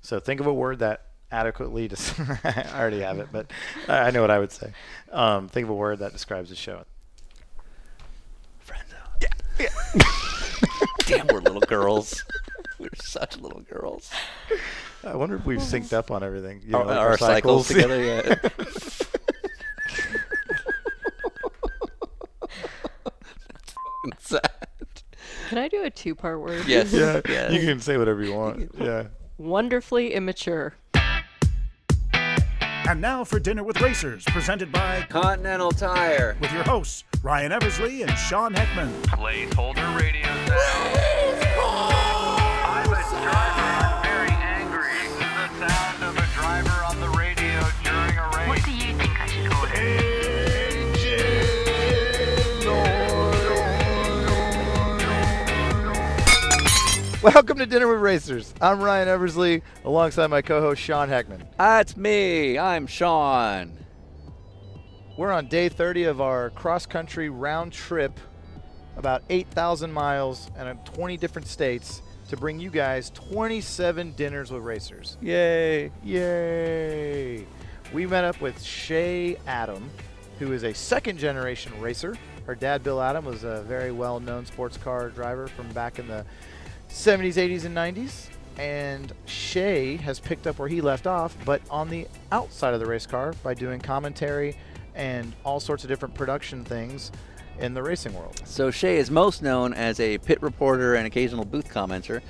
So think of a word that adequately I already have it, but I know what I would say. Think of a word that describes the show. Friend zone. Yeah. Damn, we're little girls. We're such little girls. I wonder if we've synced up on everything. You know, like our cycles together, yeah. That's sad. Can I do a two-part word? Yes. Yeah, Yes. you can say whatever you want. Yeah. Wonderfully immature. And now for Dinner with Racers, presented by Continental Tire. with your hosts, Ryan Eversley and Sean Heckman. Placeholder radio sound. I'm a driver. I'm very angry. This is the sound of a driver on the radio during a race. What do you think I should order? Welcome to Dinner with Racers. I'm Ryan Eversley, alongside my co-host Sean Heckman. That's me. I'm Sean. We're on day 30 of our cross-country round trip, about 8,000 miles and 20 different states, to bring you guys 27 dinners with racers. Yay. Yay! We met up with Shea Adam, who is a second-generation racer. Her dad, Bill Adam, was a very well-known sports car driver from back in the 70s, 80s, and 90s. And Shea has picked up where he left off, but on the outside of the race car by doing commentary and all sorts of different production things in the racing world. So Shea is most known as a pit reporter and occasional booth commenter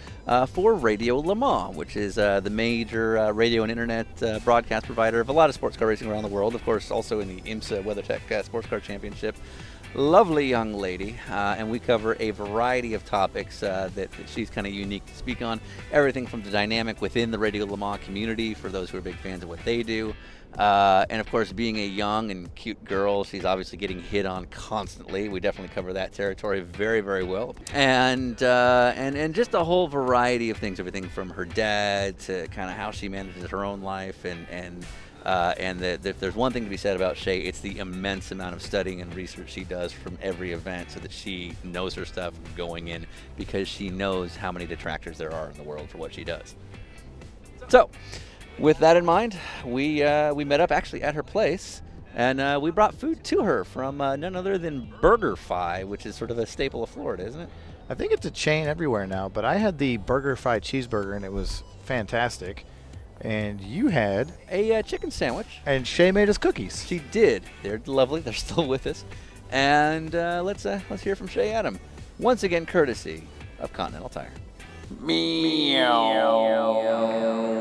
for Radio Le Mans, which is the major radio and internet broadcast provider of a lot of sports car racing around the world. Of course, also in the IMSA WeatherTech Sports Car Championship. Lovely young lady, and we cover a variety of topics that she's kind of unique to speak on. Everything from the dynamic within the Radio Le Mans community for those who are big fans of what they do. And of course, being a young and cute girl, she's obviously getting hit on constantly. We definitely cover that territory very, very well. And just a whole variety of things, everything from her dad to kind of how she manages her own life and if there's one thing to be said about Shea, it's the immense amount of studying and research she does from every event so that she knows her stuff going in, because she knows how many detractors there are in the world for what she does. So, with that in mind, we met up actually at her place, and we brought food to her from none other than BurgerFi, which is sort of a staple of Florida, isn't it? I think it's a chain everywhere now, but I had the BurgerFi cheeseburger, and it was fantastic. And you had a chicken sandwich. And Shea made us cookies. She did. They're lovely. They're still with us. And let's hear from Shea Adam. Once again, courtesy of Continental Tire.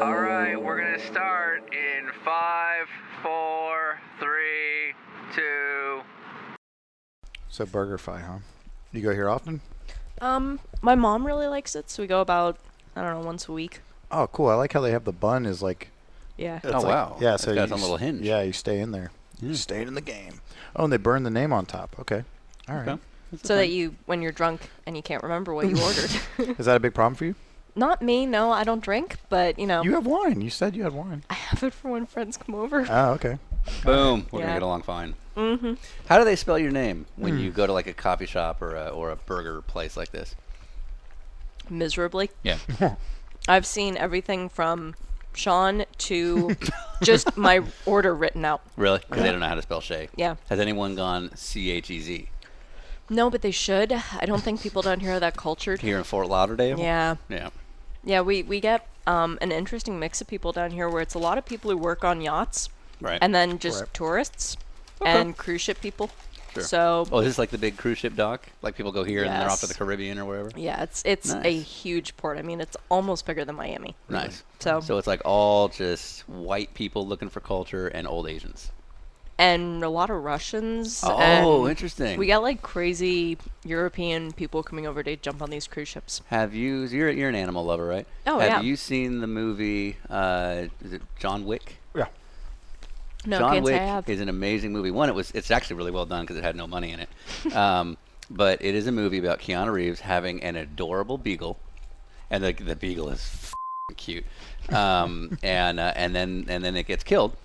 All right, we're going to start in 5, 4, 3, 2. So BurgerFi, huh? You go here often? My mom really likes it, so we go about, I don't know, once a week. Oh, cool. I like how they have the bun is like... Yeah. Oh, wow. Yeah, It's so got its own little hinge. Yeah, you stay in there. Yeah. Staying in the game. Oh, and they burn the name on top. Okay. All right. Okay. So that you, when you're drunk and you can't remember what you ordered. Is that a big problem for you? Not me, no, I don't drink, but, you know. You have wine. You said you had wine. I have it for when friends come over. Oh, okay. Boom. We're going Yeah. to get along fine. Mm-hmm. How do they spell your name when you go to like a coffee shop or a burger place like this? Miserably. Yeah. I've seen everything from Sean to just my order written out. Really? Because they don't know how to spell Shea. Yeah. Has anyone gone Chez? No, but they should. I don't think people down here are that cultured. Here in Fort Lauderdale? Yeah. Yeah. Yeah, we get an interesting mix of people down here where it's a lot of people who work on yachts Right. and then just Correct. tourists Okay. and cruise ship people. Sure. So, Oh, is this like the big cruise ship dock? Like people go here and then they're off to the Yes. Caribbean or wherever? yeah, it's a Nice. huge port. I mean, it's almost bigger than Miami. Nice. So, So it's like all just white people looking for culture and old Asians. and a lot of Russians. Oh, and interesting. We got like crazy European people coming over to jump on these cruise ships. Have you? You're an animal lover, right? Oh, Have yeah. you seen the movie? Is it John Wick? Yeah. No, John can't say I Wick have. is an amazing movie. One, it's actually really well done because it had no money in it. But it is a movie about Keanu Reeves having an adorable beagle, and the beagle is cute. And then it gets killed.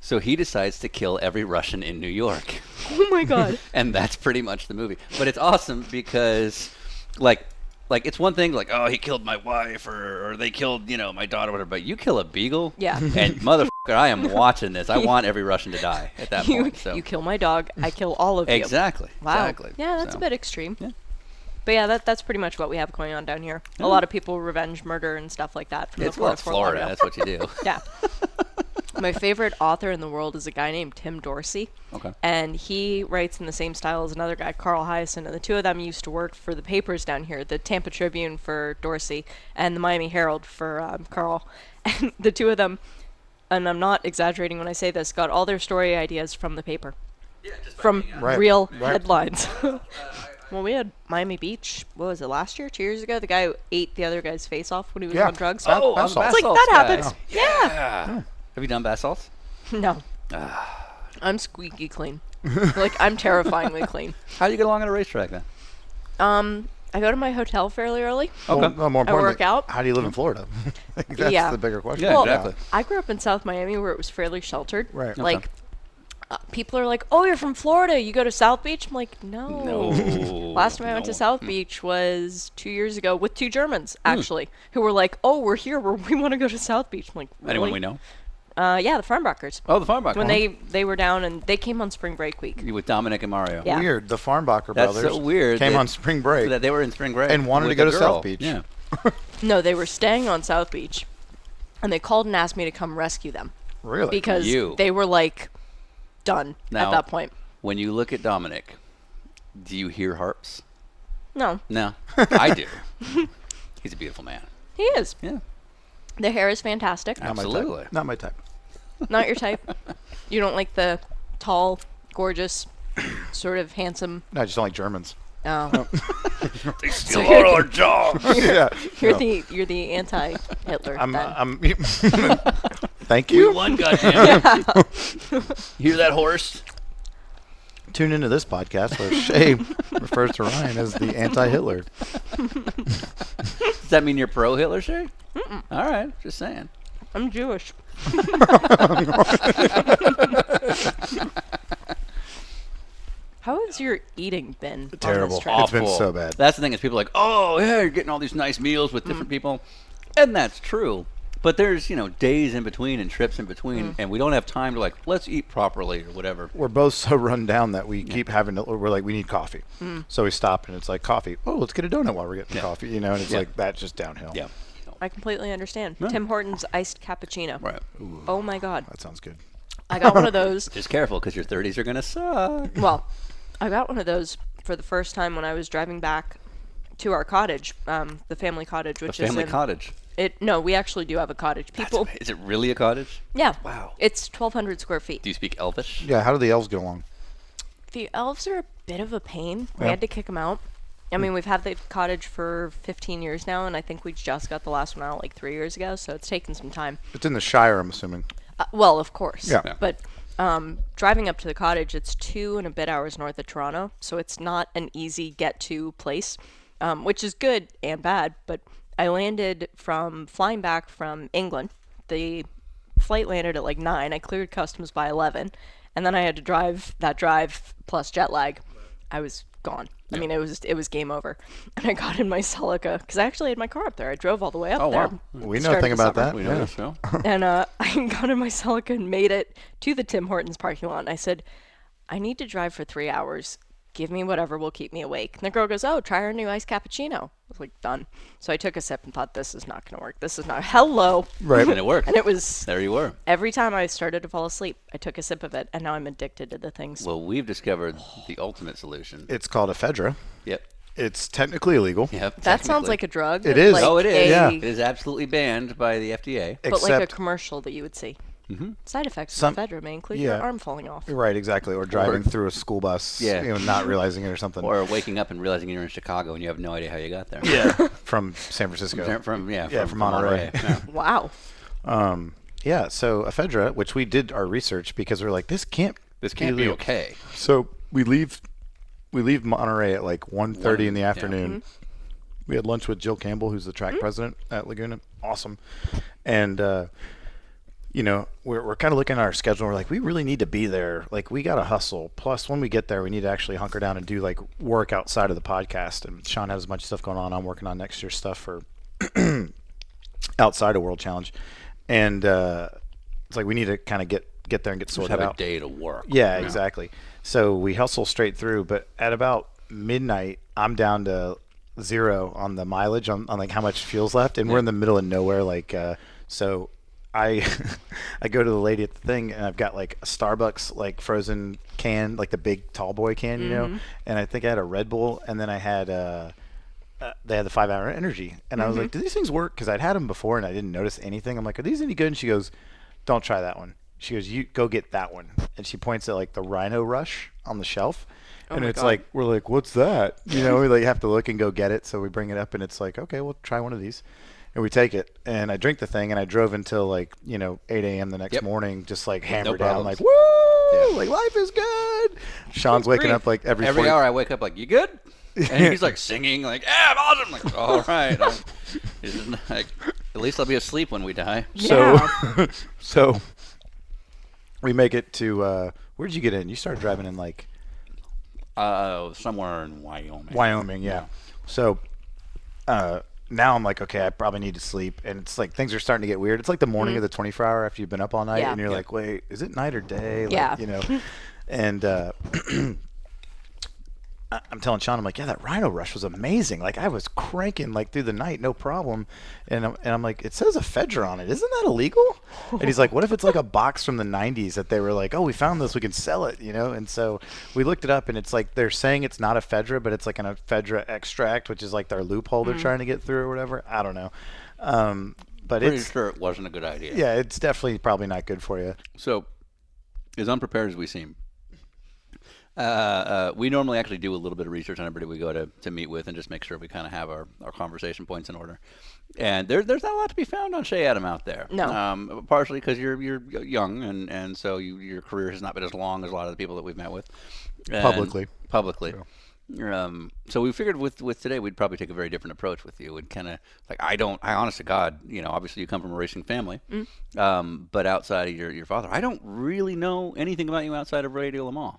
So he decides to kill every Russian in New York. Oh my god. And that's pretty much the movie. But it's awesome because, like, Like, it's one thing, like, oh, he killed my wife, or they killed, my daughter, whatever. But you kill a beagle, Yeah. and motherfucker, I am watching this. I want every Russian to die at that point. So You kill my dog, I kill all of you. exactly, Wow. exactly. Yeah, that's So, a bit extreme. Yeah. But yeah, that's pretty much what we have going on down here. A lot of people revenge murder and stuff like that from It's the well, it's Florida. That's what you do. Yeah. My favorite author in the world is a guy named Tim Dorsey. Okay. And he writes in the same style as another guy, Carl Hyacin, and the two of them used to work for the papers down here, the Tampa Tribune for Dorsey and the Miami Herald for Carl. And the two of them, and I'm not exaggerating when I say this, got all their story ideas from the paper. Yeah, just by From being out. Right, real right. headlines. Well, we had Miami Beach, what was it, last year, 2 years ago? The guy who ate the other guy's face off when he was Yeah. on drugs. Oh, Bath I'm salts. It's like, bath that salts happens. guy. Yeah. Have you done bath salts? No. I'm squeaky clean. Like, I'm terrifyingly clean. How do you get along at a racetrack then? I go to my hotel fairly early. Okay. Well, more I work importantly, out. how do you live in Florida? I think that's Yeah. the bigger question. Yeah, Well, exactly. I grew up in South Miami where it was fairly sheltered. Right. Okay. Like, people are like, oh, you're from Florida. You go to South Beach? I'm like, no. Last time I went to South Beach was 2 years ago with two Germans, actually, who were like, oh, we're here. We want to go to South Beach. I'm like, really? Anyone we know? Yeah, the Farnbachers. Oh, the Farmbach. When they were down and they came on spring break week. You with Dominic and Mario. Yeah. Weird. The Farnbacher That's brothers so weird. came that- on spring break. That they were in spring break And wanted to with go a to girl. South Beach. Yeah. No, they were staying on South Beach, and they called and asked me to come rescue them Really? because You. they were like done Now- at that point. When you look at Dominic, do you hear harps? No, No, I do. He's a beautiful man. he is. Yeah. The hair is fantastic. Not my Absolutely. type. Not my type. Not your type. You don't like the tall, gorgeous, sort of handsome. No, I just don't like Germans. Oh, They steal all our jobs. Yeah. you're No. the anti-Hitler. I'm. then. Thank We you. won, goddamn. Hear that horse? Tune into this podcast where Shea refers to Ryan as the anti-Hitler. Does that mean you're pro Hitler, Shay? All right, just saying. I'm Jewish. How has your eating been? On Terrible. this trip? It's been so bad. That's the thing is people are like, oh yeah, you're getting all these nice meals with different people, and that's true. But there's days in between and trips in between, and we don't have time to let's eat properly or whatever. We're both so run down that we keep having to. We're like, we need coffee. So we stop and it's like coffee. Oh, let's get a donut while we're getting Yeah. coffee. And it's Yeah. like that's just downhill. Yeah. I completely understand. Yeah. Tim Hortons iced cappuccino. Right. Oh my God. That sounds good. I got one of those. Just careful because your 30s are gonna suck. Well, I got one of those for the first time when I was driving back to our cottage, the family cottage, The which family is in, cottage. No, we actually do have a cottage. People, Is it really a cottage? yeah. Wow. It's 1,200 square feet. Do you speak Elvish? Yeah. How do the elves get along? The elves are a bit of a pain. We Yeah. had to kick them out. I mean, we've had the cottage for 15 years now, and I think we just got the last one out like 3 years ago, so it's taken some time. It's in the Shire, I'm assuming. Well, of course. Yeah. Yeah. But driving up to the cottage, it's 2 and a bit hours north of Toronto, so it's not an easy get-to place, which is good and bad. But I landed from flying back from England. The flight landed at like 9. I cleared customs by 11, and then I had to drive that drive plus jet lag. I was gone. I mean, it was game over. And I got in my Celica because I actually had my car up there. I drove all the way up Oh, there. wow. We know a Started thing the about summer. that. We know Yeah. this show. And I got in my Celica and made it to the Tim Hortons parking lot. And I said, I need to drive for 3 hours. Give me whatever will keep me awake. And the girl goes, oh, try our new iced cappuccino. I was like, done. So I took a sip and thought, this is not going to work. This is not. Hello. Right. And it worked. And it was There you were. every time I started to fall asleep, I took a sip of it. And now I'm addicted to the things. Well, we've discovered the ultimate solution. It's called ephedra. Yep. It's technically illegal. Yep. That sounds technically. like a drug. It is. Like Oh, it is. Yeah. It is absolutely banned by the FDA. But like a Except, commercial that you would see. Mm-hmm. Side effects Some- of ephedra may include yeah. your arm falling off. right, exactly. Or driving through a school bus, Yeah. not realizing it or something. Or waking up and realizing you're in Chicago and you have no idea how you got there. yeah, from San Francisco. From Monterey. Yeah. Wow. Yeah, so ephedra, which we did our research because we're like, this can't This can't be legal. okay. So we leave Monterey at like 1:30 in the afternoon. We had lunch with Jill Campbell, who's the track president at Laguna. Awesome. And you know, we're kind of looking at our schedule. We're like, we really need to be there. Like, we got to hustle. Plus, when we get there, we need to actually hunker down and do like work outside of the podcast. And Sean has a bunch of stuff going on. I'm working on next year's stuff for outside of World Challenge. And it's like we need to kind of get there and get sorted Just have out. a day to work. Yeah, exactly. So we hustle straight through. But at about midnight, I'm down to 0 on the mileage on like how much fuel's left. And we're in the middle of nowhere. Like, so I go to the lady at the thing, and I've got like a Starbucks like frozen can, like the big tall boy can, you know, and I think I had a Red Bull, and then I had they had the 5 Hour Energy, and I was like, do these things work? Because I'd had them before and I didn't notice anything. I'm like, are these any good? And she goes, don't try that one. She goes, you go get that one, and she points at like the Rhino Rush on the shelf. And it's like, we're like, what's that? You know, we like have to look and go get it. So we bring it up, and it's like, okay, we'll try one of these. And we take it, and I drink the thing, and I drove until like, you know, 8 a.m. the next morning, just like hammered down, like, woo, like life is good. Sean's waking up like every 40 hour I wake up like, you good? And he's like singing like, yeah, I'm awesome. I'm like, all right. Like, at least I'll be asleep when we die. So we make it to, where'd you get in? You started driving in like? Somewhere in Wyoming. Wyoming, yeah. So now I'm like, okay, I probably need to sleep. And it's like things are starting to get weird. It's like the morning of the 24 hour after you've been up all night. Yeah. And you're like, wait, is it night or day? Like, Yeah. You know, and I'm telling Sean, I'm like, yeah, that Rhino Rush was amazing. Like, I was cranking like through the night, no problem. And I'm like, it says ephedra on it. Isn't that illegal? And he's like, what if it's like a box from the 90s that they were like, oh, we found this, we can sell it, you know? And so we looked it up, and it's like they're saying it's not ephedra, but it's like an ephedra extract, which is like their loophole they're trying to get through or whatever. I don't know. But Pretty it's sure it wasn't a good idea. yeah, it's definitely probably not good for you. So, as unprepared as we seem, we normally actually do a little bit of research on everybody we go to meet with and just make sure we kind of have our conversation points in order. And there's not a lot to be found on Shea Adam out there. No. Partially because you're young, and so your career has not been as long as a lot of the people that we've met with. And Publicly. Yeah. So we figured with today we'd probably take a very different approach with you. We'd kind of like I honest to God, you know, obviously you come from a racing family, but outside of your father, I don't really know anything about you outside of Radio Le Mans.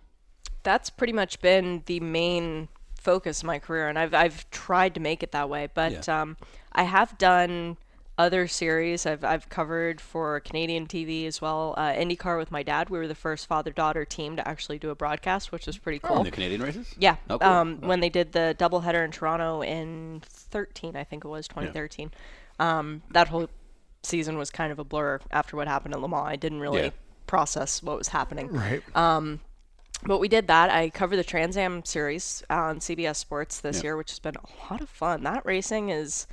That's pretty much been the main focus of my career, and I've tried to make it that way. But I have done other series. I've covered for Canadian TV as well. IndyCar with my dad. We were the first father-daughter team to actually do a broadcast, which was pretty cool. In the Canadian races? Yeah. Oh, cool. When they did the doubleheader in Toronto in 13, I think it was 2013. That whole season was kind of a blur after what happened at Le Mans. I didn't really process what was happening. Right. But we did that. I covered the Trans Am series on CBS Sports this year, which has been a lot of fun. That racing is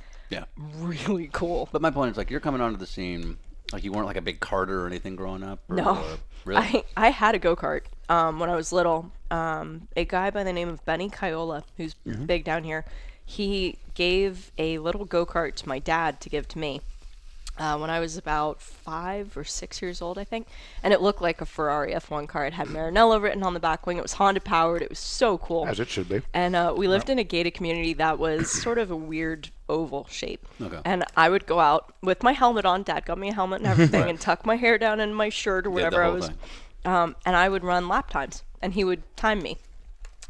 really cool. But my point is, like, you're coming onto the scene, like, you weren't like a big karter or anything growing up? No. Really? I had a go-kart when I was little. A guy by the name of Benny Caiola, who's big down here, he gave a little go-kart to my dad to give to me. When I was about 5 or 6 years old, I think. And it looked like a Ferrari F1 car. It had Maranello written on the back wing. It was Honda powered. It was so cool. As it should be. And we lived in a gated community that was sort of a weird oval shape. Okay. And I would go out with my helmet on. Dad got me a helmet and everything and tuck my hair down in my shirt or whatever I was. And I would run lap times. And he would time me.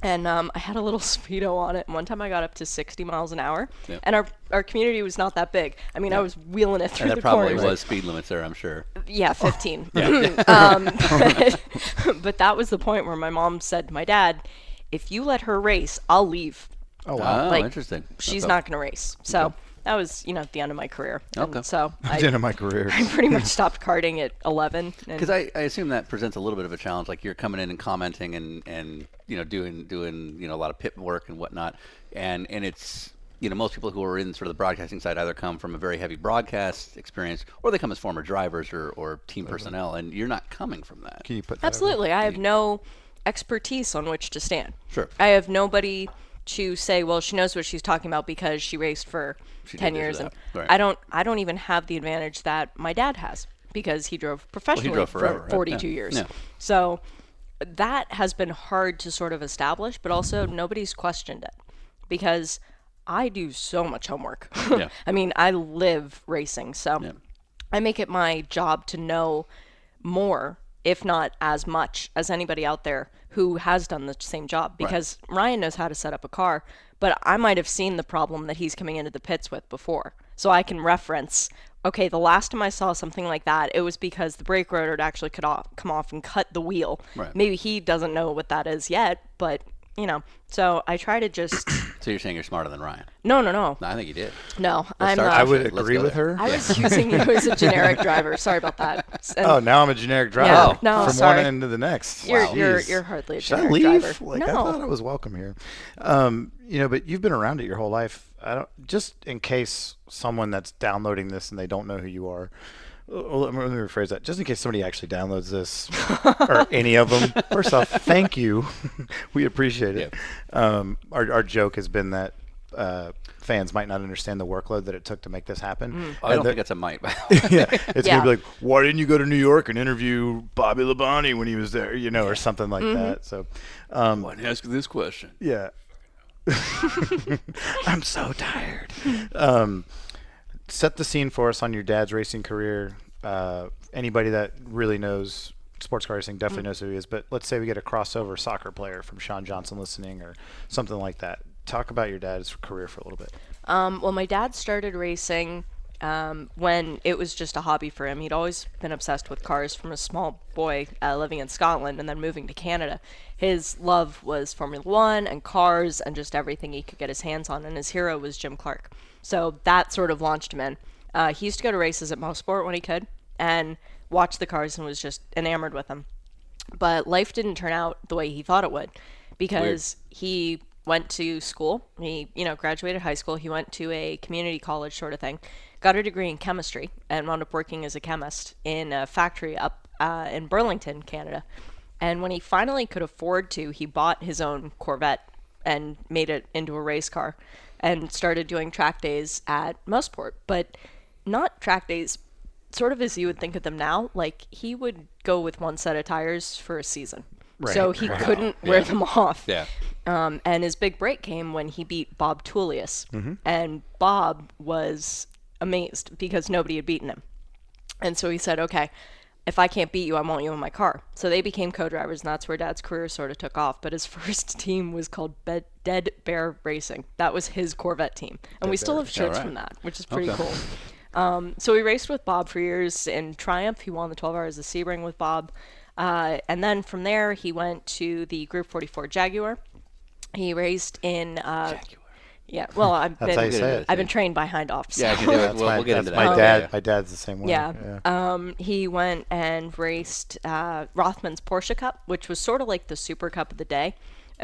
And I had a little speedo on it. And one time I got up to 60 miles an hour. Yep. And our community was not that big. I mean, I was wheeling it through And the there probably corners. was speed limits there, I'm sure. Yeah, 15. But that was the point where my mom said to my dad, if you let her race, I'll leave. Oh, wow. Oh, Like, interesting. She's not going to race. So that was, the end of my career. And Okay. so That's the end of my career. I pretty much stopped karting at 11. Because I assume that presents a little bit of a challenge. Like you're coming in and commenting and doing a lot of pit work and whatnot. And it's, most people who are in sort of the broadcasting side either come from a very heavy broadcast experience or they come as former drivers or team personnel. And you're not coming from that. Can you put that Absolutely. I have no expertise on which to stand. Sure. I have nobody to say, well, she knows what she's talking about because she raced for She 10 did this years. or And that. Right. I don't even have the advantage that my dad has because he drove professionally drove forever, for right? 42 Yeah. years. Yeah. So that has been hard to sort of establish, but also nobody's questioned it because I do so much homework. Yeah. I mean, I live racing. So Yeah. I make it my job to know more, if not as much, as anybody out there who has done the same job. Because Ryan knows how to set up a car, but I might have seen the problem that he's coming into the pits with before. So I can reference, okay, the last time I saw something like that, it was because the brake rotor had actually come off and cut the wheel. Right. Maybe he doesn't know what that is yet, but, so I try to just... So you're saying you're smarter than Ryan? No. No, I think you did. No, Let's I'm start I there. would Let's agree go with there. her. I was using you as a generic driver. Sorry about that. And Oh, now I'm a generic driver. Yeah, no, from sorry. one end to the next. You're, Wow. you're, Jeez. you're hardly a Should I generic leave? driver. Like, No. I thought I was welcome here. But you've been around it your whole life. Just in case someone that's downloading this and they don't know who you are. Let me rephrase that. Just in case somebody actually downloads this, or any of them. First off, thank you. We appreciate it. Our joke has been that fans might not understand the workload that it took to make this happen. I don't think that's a might. by the way. It's Yeah. gonna be like, why didn't you go to New York and interview Bobby Labonte when he was there, or something like that. So, Why didn't you ask this question? yeah. I'm so tired. Set the scene for us on your dad's racing career. Anybody that really knows sports car racing definitely knows who he is. But let's say we get a crossover soccer player from Sean Johnson listening or something like that. Talk about your dad's career for a little bit. Well, my dad started racing when it was just a hobby for him. He'd always been obsessed with cars from a small boy living in Scotland and then moving to Canada. His love was Formula One and cars and just everything he could get his hands on, and his hero was Jim Clark. So that sort of launched him in. He used to go to races at Mosport when he could and watch the cars and was just enamored with them. But life didn't turn out the way he thought it would, because he went to school. He, graduated high school. He went to a community college sort of thing, got a degree in chemistry, and wound up working as a chemist in a factory up in Burlington, Canada. And when he finally could afford to, he bought his own Corvette and made it into a race car and started doing track days at Mosport. But not track days sort of as you would think of them now. Like, he would go with one set of tires for a season. So he couldn't wear them off. Yeah. And his big break came when he beat Bob Tullius. And Bob was amazed because nobody had beaten him. And so he said, okay, if I can't beat you, I want you in my car. So they became co-drivers, and that's where Dad's career sort of took off. But his first team was called Dead Bear Racing. That was his Corvette team. And we still have shirts from that, which is pretty cool. So we raced with Bob for years in Triumph. He won the 12 Hours of Sebring with Bob. And then from there, he went to the Group 44 Jaguar. He raced in... Jaguar. Yeah, well, I've That's how you say it. been trained by Hindhoff. So. Yeah, I can do it. We'll get into that. My dad. My dad's the same way. Yeah. He went and raced Rothman's Porsche Cup, which was sort of like the Super Cup of the day,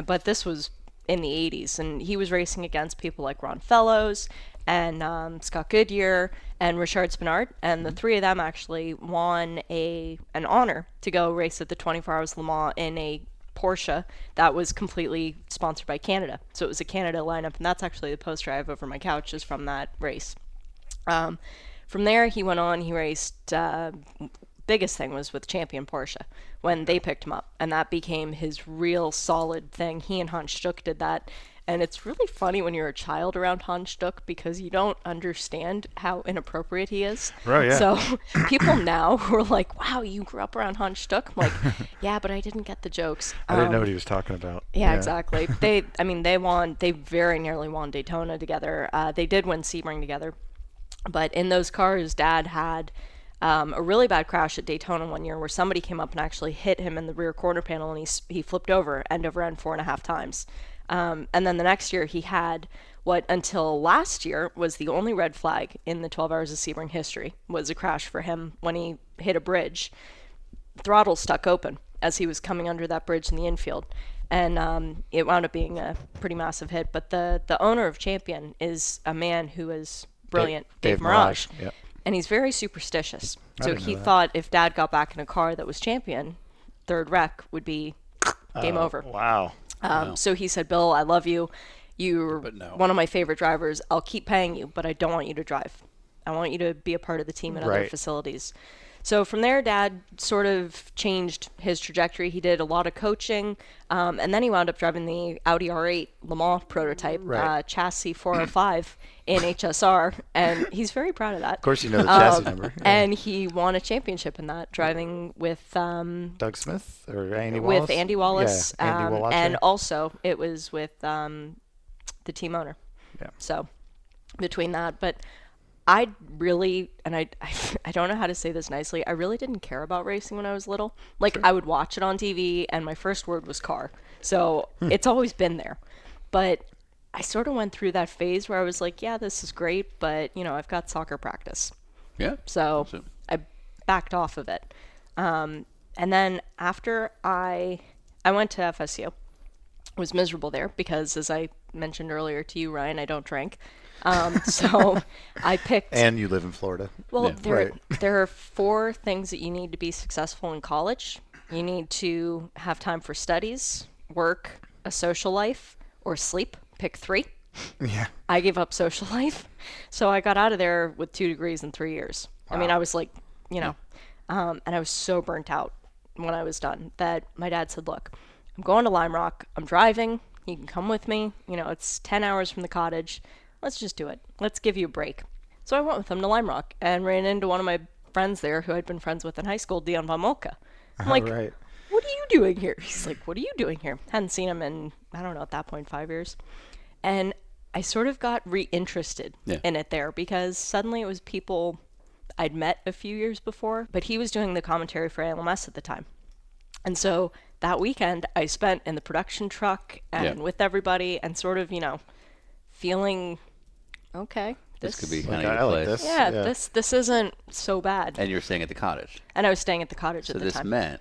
but this was in the 80s, and he was racing against people like Ron Fellows and Scott Goodyear and Richard Spinard, and the three of them actually won an honor to go race at the 24 Hours Le Mans in a Porsche that was completely sponsored by Canada. So it was a Canada lineup, and that's actually the poster I have over my couch is from that race. From there, he went on, he raced, biggest thing was with Champion Porsche when they picked him up, and that became his real solid thing. He and Hans Stuck did that, and it's really funny when you're a child around Hans Stuck because you don't understand how inappropriate he is. Right, yeah. So people now who are like, wow, you grew up around Hans Stuck? I'm like, yeah, but I didn't get the jokes. I didn't know what he was talking about. Yeah, exactly. They very nearly won Daytona together. They did win Sebring together. But in those cars, Dad had a really bad crash at Daytona one year where somebody came up and actually hit him in the rear quarter panel, and he flipped over, end over end 4.5 times. And then the next year he had what until last year was the only red flag in the 12 Hours of Sebring history, was a crash for him when he hit a bridge. Throttle stuck open as he was coming under that bridge in the infield. And it wound up being a pretty massive hit. But the owner of Champion is a man who is brilliant, Dave Mirage. Yep. And he's very superstitious. I So didn't know he that. thought if Dad got back in a car that was Champion, third wreck would be game over. Wow. So he said, Bill, I love you. You're But no. one of my favorite drivers. I'll keep paying you, but I don't want you to drive. I want you to be a part of the team in other Right. facilities. So from there, Dad sort of changed his trajectory. He did a lot of coaching, and then he wound up driving the Audi R8 Le Mans prototype, Right. chassis 405 in HSR, and he's very proud of that. Of course, you know the chassis number. Yeah. And he won a championship in that, driving with Doug Smith or Andy Wallace? with Andy Wallace, Yeah, Andy Wallace. and also it was with the team owner. Yeah. So between that, but I really, and I don't know how to say this nicely, I really didn't care about racing when I was little. Like, I would watch it on TV, and my first word was car. So it's always been there. But I sort of went through that phase where I was like, yeah, this is great, but, I've got soccer practice. Yeah. So That's it. I backed off of it. And then after I went to FSU, was miserable there because, as I mentioned earlier to you, Ryan, I don't drink. So I picked. And you live in Florida. Well, Right. there are 4 things that you need to be successful in college. You need to have time for studies, work, a social life, or sleep. Pick 3. Yeah. I gave up social life, so I got out of there with 2 degrees in 3 years. I mean, I was like, and I was so burnt out when I was done that my dad said, "Look, I'm going to Lime Rock. I'm driving. You can come with me. It's 10 hours from the cottage. Let's just do it. Let's give you a break." So I went with him to Lime Rock and ran into one of my friends there who I'd been friends with in high school, Dion Von Molka. I'm like, Right. "What are you doing here?" He's like, "What are you doing here?" Hadn't seen him in, I don't know, at that point, 5 years. And I sort of got reinterested in it there because suddenly it was people I'd met a few years before, but he was doing the commentary for ALMS at the time. And so that weekend I spent in the production truck and with everybody and sort of, feeling, okay, This could be Like, kind of I your like place. this. yeah, Yeah. this isn't so bad. And you're staying at the cottage. And I was staying at the cottage So at the this time. meant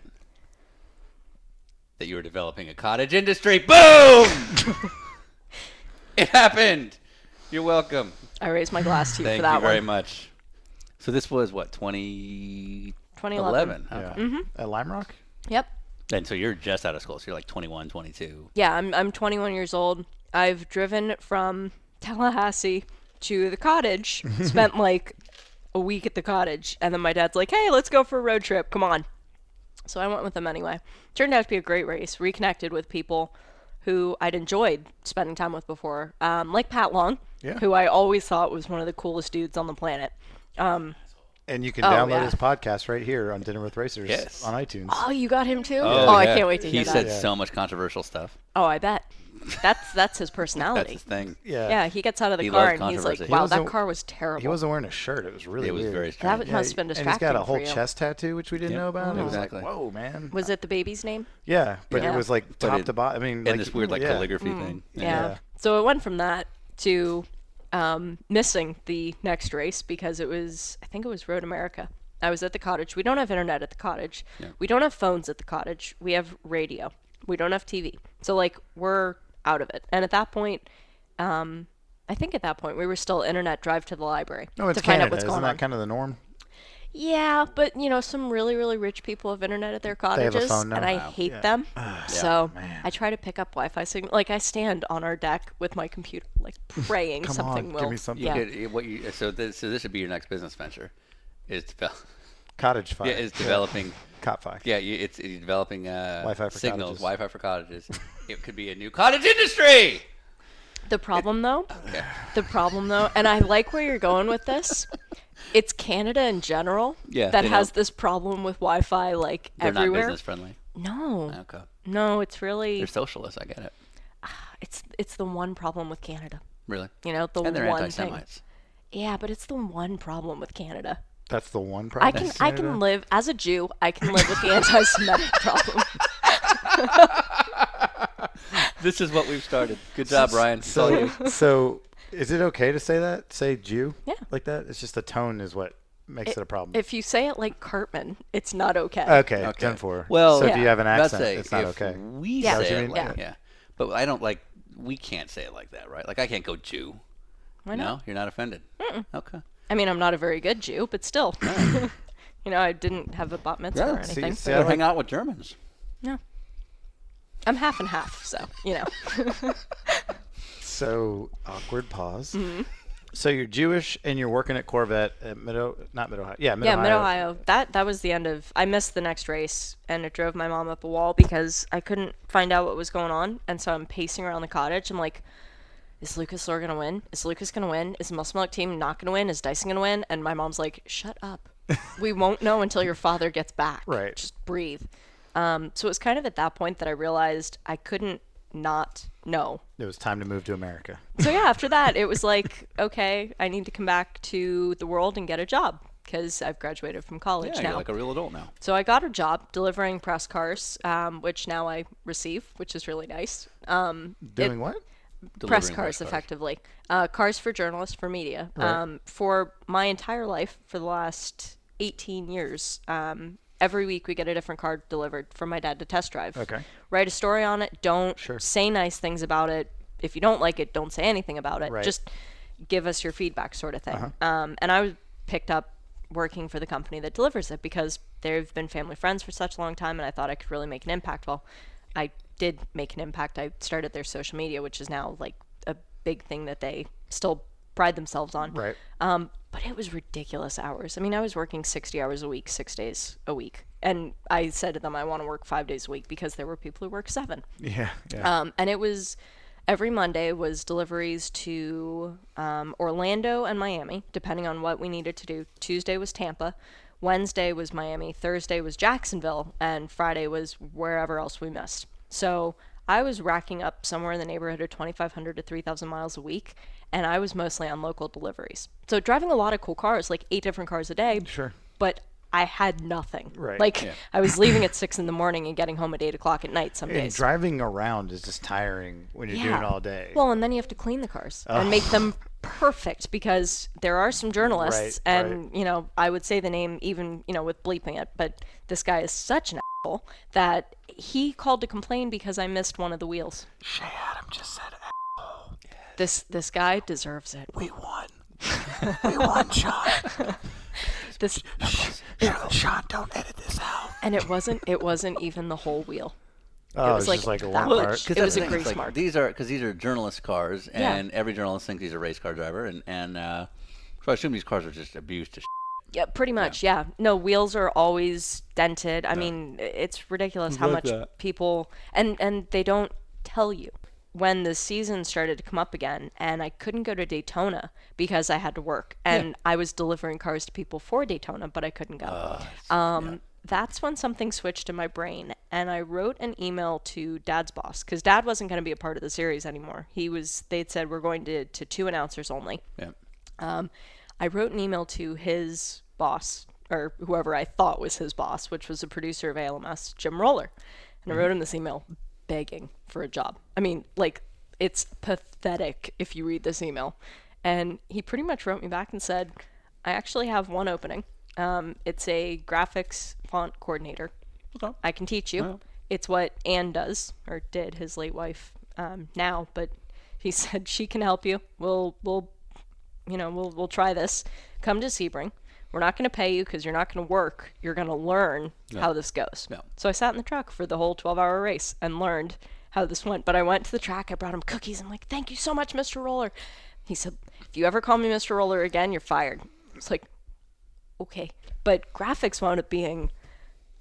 that you were developing a cottage industry. Boom! It happened. You're welcome. I raised my glass to you Thank for that you very one. much. So this was what, 2011? 2011. Yeah. Okay. At Lime Rock? Yep. And so you're just out of school. So you're like 21, 22. Yeah, I'm 21 years old. I've driven from Tallahassee to the cottage, spent like a week at the cottage, and then my dad's like, "Hey, let's go for a road trip. Come on." So I went with him anyway. Turned out to be a great race. Reconnected with people who I'd enjoyed spending time with before, like Pat Long, Yeah. who I always thought was one of the coolest dudes on the planet. And you can Oh, download yeah. his podcast right here on Dinner with Racers Yes. on iTunes. Oh, you got him too? Oh, I yeah. can't wait to hear He that. said Yeah. so much controversial stuff. Oh, I bet. That's his That's personality. his thing. Yeah. Yeah, he gets out of the He car loves and he's like, controversy. He "Wow, that wasn't- car was terrible." He wasn't wearing a shirt. It was really It was weird. very That strange. must have been And he's distracting got a whole for you. chest tattoo, which we didn't know about. It was Exactly. like, whoa, man. Was it the baby's name? Yeah, but Yeah. it was like But top it- to bottom. I mean, And like, this weird like yeah. calligraphy thing. Yeah. So it went from that to missing the next race because I think it was Road America. I was at the cottage. We don't have internet at the cottage. Yeah. We don't have phones at the cottage. We have radio. We don't have TV. So like we're out of it. And at that point, I think at that point we were still internet drive to the library No, it's to find Canada. out what's Isn't going that on. kind of the norm? Yeah, but some really, really rich people have internet at their have a cottages, phone now? and I Wow. hate Yeah. them. So man. I try to pick up Wi-Fi signal. Like I stand on our deck with my computer, like praying Come something on, will. give me something. Yeah. So this should be your next business venture. Is Cottage fire. is developing. Cot fire. Yeah, it's developing Wi-Fi for signals, cottages. Wi-Fi for cottages. It could be a new cottage industry. The problem though, and I like where you're going with this. It's Canada in general Yeah, that they has don't- this problem with Wi-Fi like They're everywhere. not business friendly. No, Okay. no, it's really They're socialists. I get it. it's the one problem with Canada. Really. The And they're one thing. anti-Semites. Yeah, but it's the one problem with Canada. That's the one I problem. can live as a Jew. I can live with the anti-Semitic problem. This is what we've started. Good job, Ryan. So is it okay to say that? Say Jew? Yeah. Like that? It's just the tone is what makes it a problem. If you say it like Cartman, it's not okay. Okay, Okay. 10-4. Well, so Yeah. if you have an Let's accent, say it's not if okay. we Yeah. Is that say what it you like mean? yeah. But I don't like. We can't say it like that, right? Like I can't go Jew. Why No, not? you're not offended. Okay. I mean, I'm not a very good Jew, but still. I didn't have a bat mitzvah or see- anything. see, Go I like- hang out with Germans. No. I'm half and half, so. So awkward pause. Mm-hmm. So you're Jewish and you're working at Corvette at not Mid Ohio. Yeah, Mid Yeah, Ohio. Mid-Ohio. That was the end of... I missed the next race, and it drove my mom up a wall because I couldn't find out what was going on, and so I'm pacing around the cottage. I'm like, is Lucas Lohr going to win? Is Lucas going to win? Is the Muscle Milk team not going to win? Is Dyson going to win? And my mom's like, shut up. We won't know until your father gets back. Right. Just breathe. So it was kind of at that point that I realized I couldn't not know. It was time to move to America. So yeah, after that, it was like, okay, I need to come back to the world and get a job because I've graduated from college Yeah, now. you're like a real adult now. So I got a job delivering press cars, which now I receive, which is really nice. Doing what? Press Delivering cars, effectively. Cars for journalists, for media. Right. For my entire life, for the last 18 years, every week we get a different car delivered for my dad to test drive. Okay. Write a story on it. Don't Sure. say nice things about it. If you don't like it, don't say anything about it. Right. Just give us your feedback, sort of thing. And I was picked up working for the company that delivers it because they've been family friends for such a long time, and I thought I could really make an impact. Well, I did make an impact. I started their social media, which is now like a big thing that they still pride themselves on. Right. But it was ridiculous hours. I mean, I was working 60 hours a week, 6 days a week. And I said to them, I want to work 5 days a week because there were people who worked 7. Yeah. And it was every Monday was deliveries to Orlando and Miami, depending on what we needed to do. Tuesday was Tampa. Wednesday was Miami. Thursday was Jacksonville. And Friday was wherever else we missed. So I was racking up somewhere in the neighborhood of 2,500 to 3,000 miles a week, and I was mostly on local deliveries. So driving a lot of cool cars, like 8 different cars a day. Sure. But I had nothing. Right. Like I was leaving at 6 in the morning and getting home at 8 o'clock at night some And days. driving around is just tiring when you're doing it all day. Well, and then you have to clean the cars and make them perfect because there are some journalists, Right, and you know, I would say the name even with bleeping it, but this guy is such an asshole that he called to complain because I missed one of the wheels. Shea Adam just said, This guy deserves it. "We won. We won, Sean. This Sean, don't edit this out." and it wasn't even the whole wheel. Oh, was it's just like a that one much. part. It was a grease mark. These are journalist cars, and every journalist thinks he's a race car driver, and so I assume these cars are just abused to Yeah, pretty much. Yeah. No, wheels are always dented. I mean, it's ridiculous how much people and they don't tell you. When the season started to come up again, and I couldn't go to Daytona because I had to work, and I was delivering cars to people for Daytona, but I couldn't go. That's when something switched in my brain, and I wrote an email to Dad's boss because Dad wasn't going to be a part of the series anymore. They'd said we're going to 2 announcers only. Yeah. I wrote an email to his boss, or whoever I thought was his boss, which was a producer of ALMS, Jim Roller. And I wrote him this email begging for a job. I mean, like, it's pathetic if you read this email. And he pretty much wrote me back and said, I actually have one opening. It's a graphics font coordinator. Okay. I can teach you. It's what Ann does, or did, his late wife, now, but he said she can help you. We'll try this. Come to Sebring. We're not going to pay you because you're not going to work. You're going to learn how this goes. Yeah. So I sat in the truck for the whole 12-hour race and learned how this went. But I went to the track. I brought him cookies. I'm like, thank you so much, Mr. Roller. He said, if you ever call me Mr. Roller again, you're fired. It's like, okay. But graphics wound up being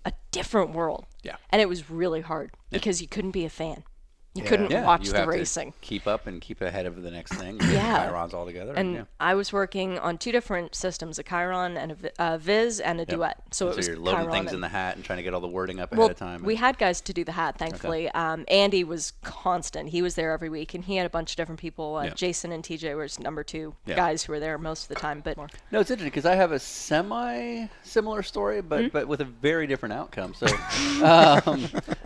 a different world. Yeah. And it was really hard because you couldn't be a fan. You couldn't watch you the have racing. To keep up and keep ahead of the next thing. Yeah. Chirons all together. And I was working on 2 different systems, a Chiron and a Viz and a Duet. So it was you're loading Chiron things and, in the hat and trying to get all the wording up well, ahead of time. we had guys to do the hat, thankfully. Andy was constant. He was there every week, and he had a bunch of different people. Jason and TJ were his number 2 guys who were there most of the time. But No, it's interesting because I have a semi-similar story, but with a very different outcome. So,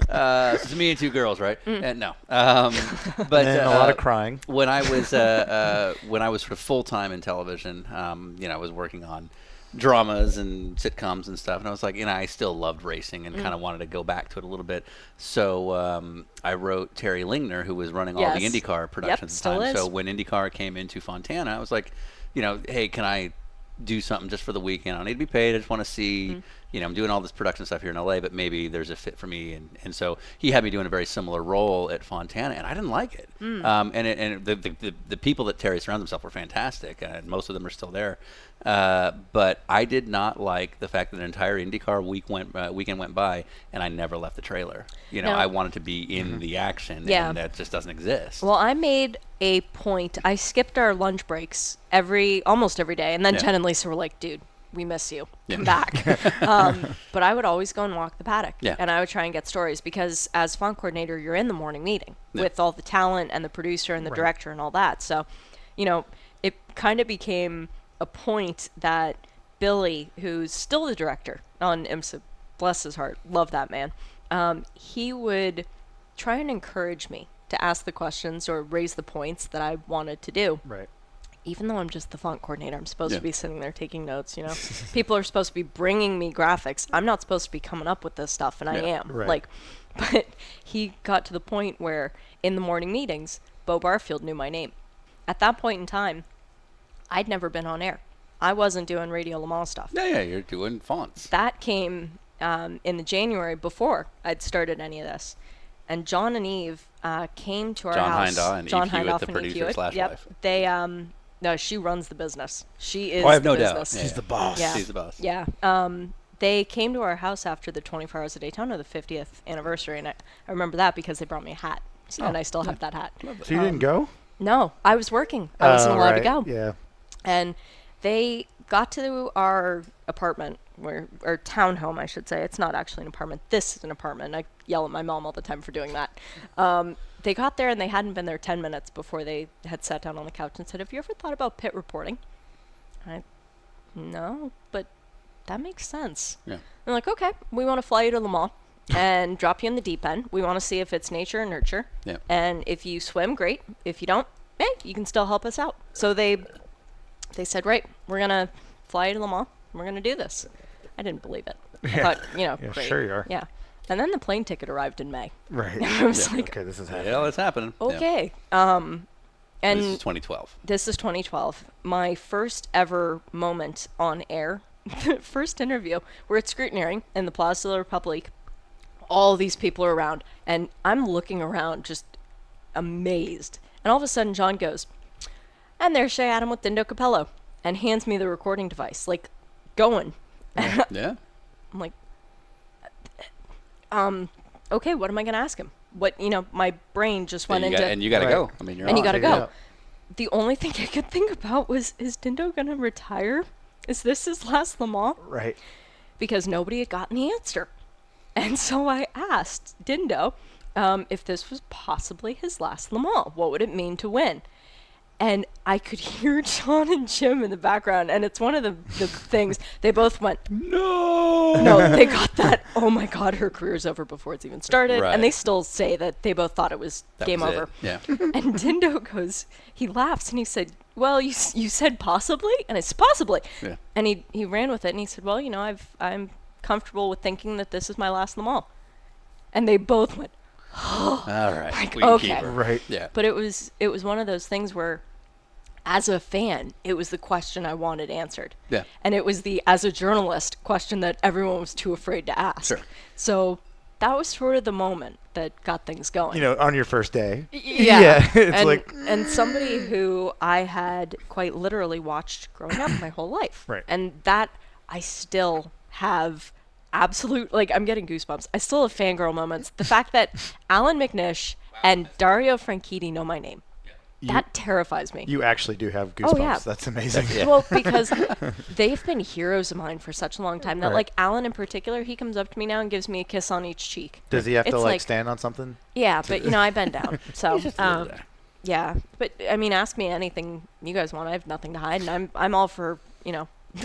it's me and 2 girls, right? And no. But And a lot of crying. When I was sort of full time in television, I was working on dramas and sitcoms and stuff, and I was like, I still loved racing and kind of wanted to go back to it a little bit. So I wrote Terry Lingner, who was running all the IndyCar productions at the time. still is. So when IndyCar came into Fontana, I was like, hey, can I do something just for the weekend. I don't need to be paid. I just want to see, I'm doing all this production stuff here in LA, but maybe there's a fit for me. And so he had me doing a very similar role at Fontana, and I didn't like it. The people that Terry surrounds himself were fantastic, and most of them are still there. But I did not like the fact that an entire IndyCar weekend went by, and I never left the trailer. No. I wanted to be in the action, Yeah. and that just doesn't exist. Well, I made a point. I skipped our lunch breaks almost every day, and then Yeah. Jen and Lisa were like, "Dude, we miss you. Yeah. Come back." But I would always go and walk the paddock, Yeah. and I would try and get stories because as font coordinator, you're in the morning meeting Yeah. with all the talent and the producer and the director and all that. So, it kind of became a point that Billy, who's still the director on IMSA, bless his heart, love that man, he would try and encourage me to ask the questions or raise the points that I wanted to do. Right. Even though I'm just the font coordinator, I'm supposed Yeah. to be sitting there taking notes, People are supposed to be bringing me graphics. I'm not supposed to be coming up with this stuff, and I Yeah. am. Right. But he got to the point where in the morning meetings, Bo Barfield knew my name. At that point in time, I'd never been on air. I wasn't doing Radio Le Mans stuff. Yeah, you're doing fonts. That came in the January before I'd started any of this. And John and Eve came to our John house. Heindaw and John Eve Hewitt, Heindaw the and Eve producer Hewitt. slash Yep. wife. They no, she runs the business. She is I have the no doubt. business. Yeah, She's the boss. Yeah. She's the boss. Yeah. They came to our house after the 24 Hours of Daytona, the 50th anniversary, and I remember that because they brought me a hat, and I still have that hat. So you didn't go? No, I was working. I wasn't allowed to go. Yeah. And they got to our apartment, or townhome, I should say. It's not actually an apartment. This is an apartment. I yell at my mom all the time for doing that. They got there, and they hadn't been there 10 minutes before they had sat down on the couch and said, "Have you ever thought about pit reporting?" No, but that makes sense. Yeah. I'm like, okay, we want to fly you to Le Mans and drop you in the deep end. We want to see if it's nature or nurture. Yeah. And if you swim, great. If you don't, hey, you can still help us out. So they said, right, we're going to fly you to Le Mans. We're going to do this. I didn't believe it. I thought, Yeah, great. sure you are. Yeah. And then the plane ticket arrived in May. Right. I was like, Okay, this is happening. Yeah, it's happening. Yeah. okay. This is And 2012. this is 2012. My first ever moment on air, first interview, we're at scrutineering in the Place de la République. All these people are around, and I'm looking around just amazed. And all of a sudden, John goes, "And there's Shea Adam with Dindo Capello," and hands me the recording device, like, going. Yeah. I'm like, okay, what am I going to ask him? My brain just went into... And you got to Right. go. I mean, you're And you on. gotta Figure it go. out. The only thing I could think about was, is Dindo gonna retire? Is this his last Le Mans? Right. Because nobody had gotten the answer. And so I asked Dindo if this was possibly his last Le Mans. What would it mean to win? And I could hear John and Jim in the background, and it's one of the things. They both went, no, they got that. Oh my God, her career's over before it's even started. Right. And they still say that they both thought it was That game was it. over. Yeah. And Dindo goes, he laughs and he said, "Well, you said possibly?" And I said, "Possibly." Yeah. And he ran with it and he said, "Well, I'm comfortable with thinking that this is my last Le Mans." And they both went, All right. Like, We can okay. keep her. Right. Yeah. but it was one of those things where, as a fan, it was the question I wanted answered. Yeah. And it was the, as a journalist, question that everyone was too afraid to ask. Sure. So that was sort of the moment that got things going. On your first day. Yeah. It's and, like, and somebody who I had quite literally watched growing up my whole life. Right. And that I still have absolute, like, I'm getting goosebumps. I still have fangirl moments. The fact that Alan McNish and Dario Franchitti know my name. That terrifies me. you actually do have goosebumps. yeah. That's amazing. Well, because they've been heroes of mine for such a long time that, Right. like, Alan in particular, he comes up to me now and gives me a kiss on each cheek. Does he have to It's like stand on something? Yeah, but, I bend down. So, there. yeah. But, I mean, ask me anything you guys want. I have nothing to hide, and I'm all for,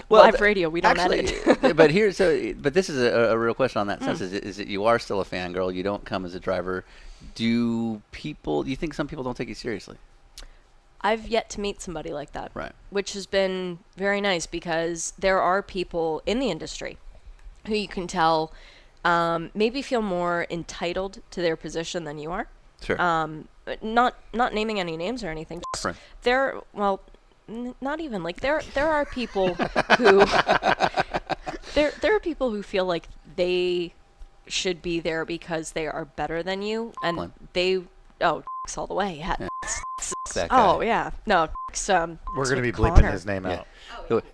live radio. We don't edit. but this is a real question on that sense. Is that you are still a fangirl? You don't come as a driver. Do you think some people don't take you seriously? I've yet to meet somebody like that. Right. Which has been very nice because there are people in the industry who you can tell maybe feel more entitled to their position than you are. Sure. Not naming any names or anything. Different. They're, well, not even like there are people who there are people who feel like they should be there because they are better than you, and Clint. they all the way. Yeah. That guy. Oh yeah, no. We're going to be Connor. bleeping his name out.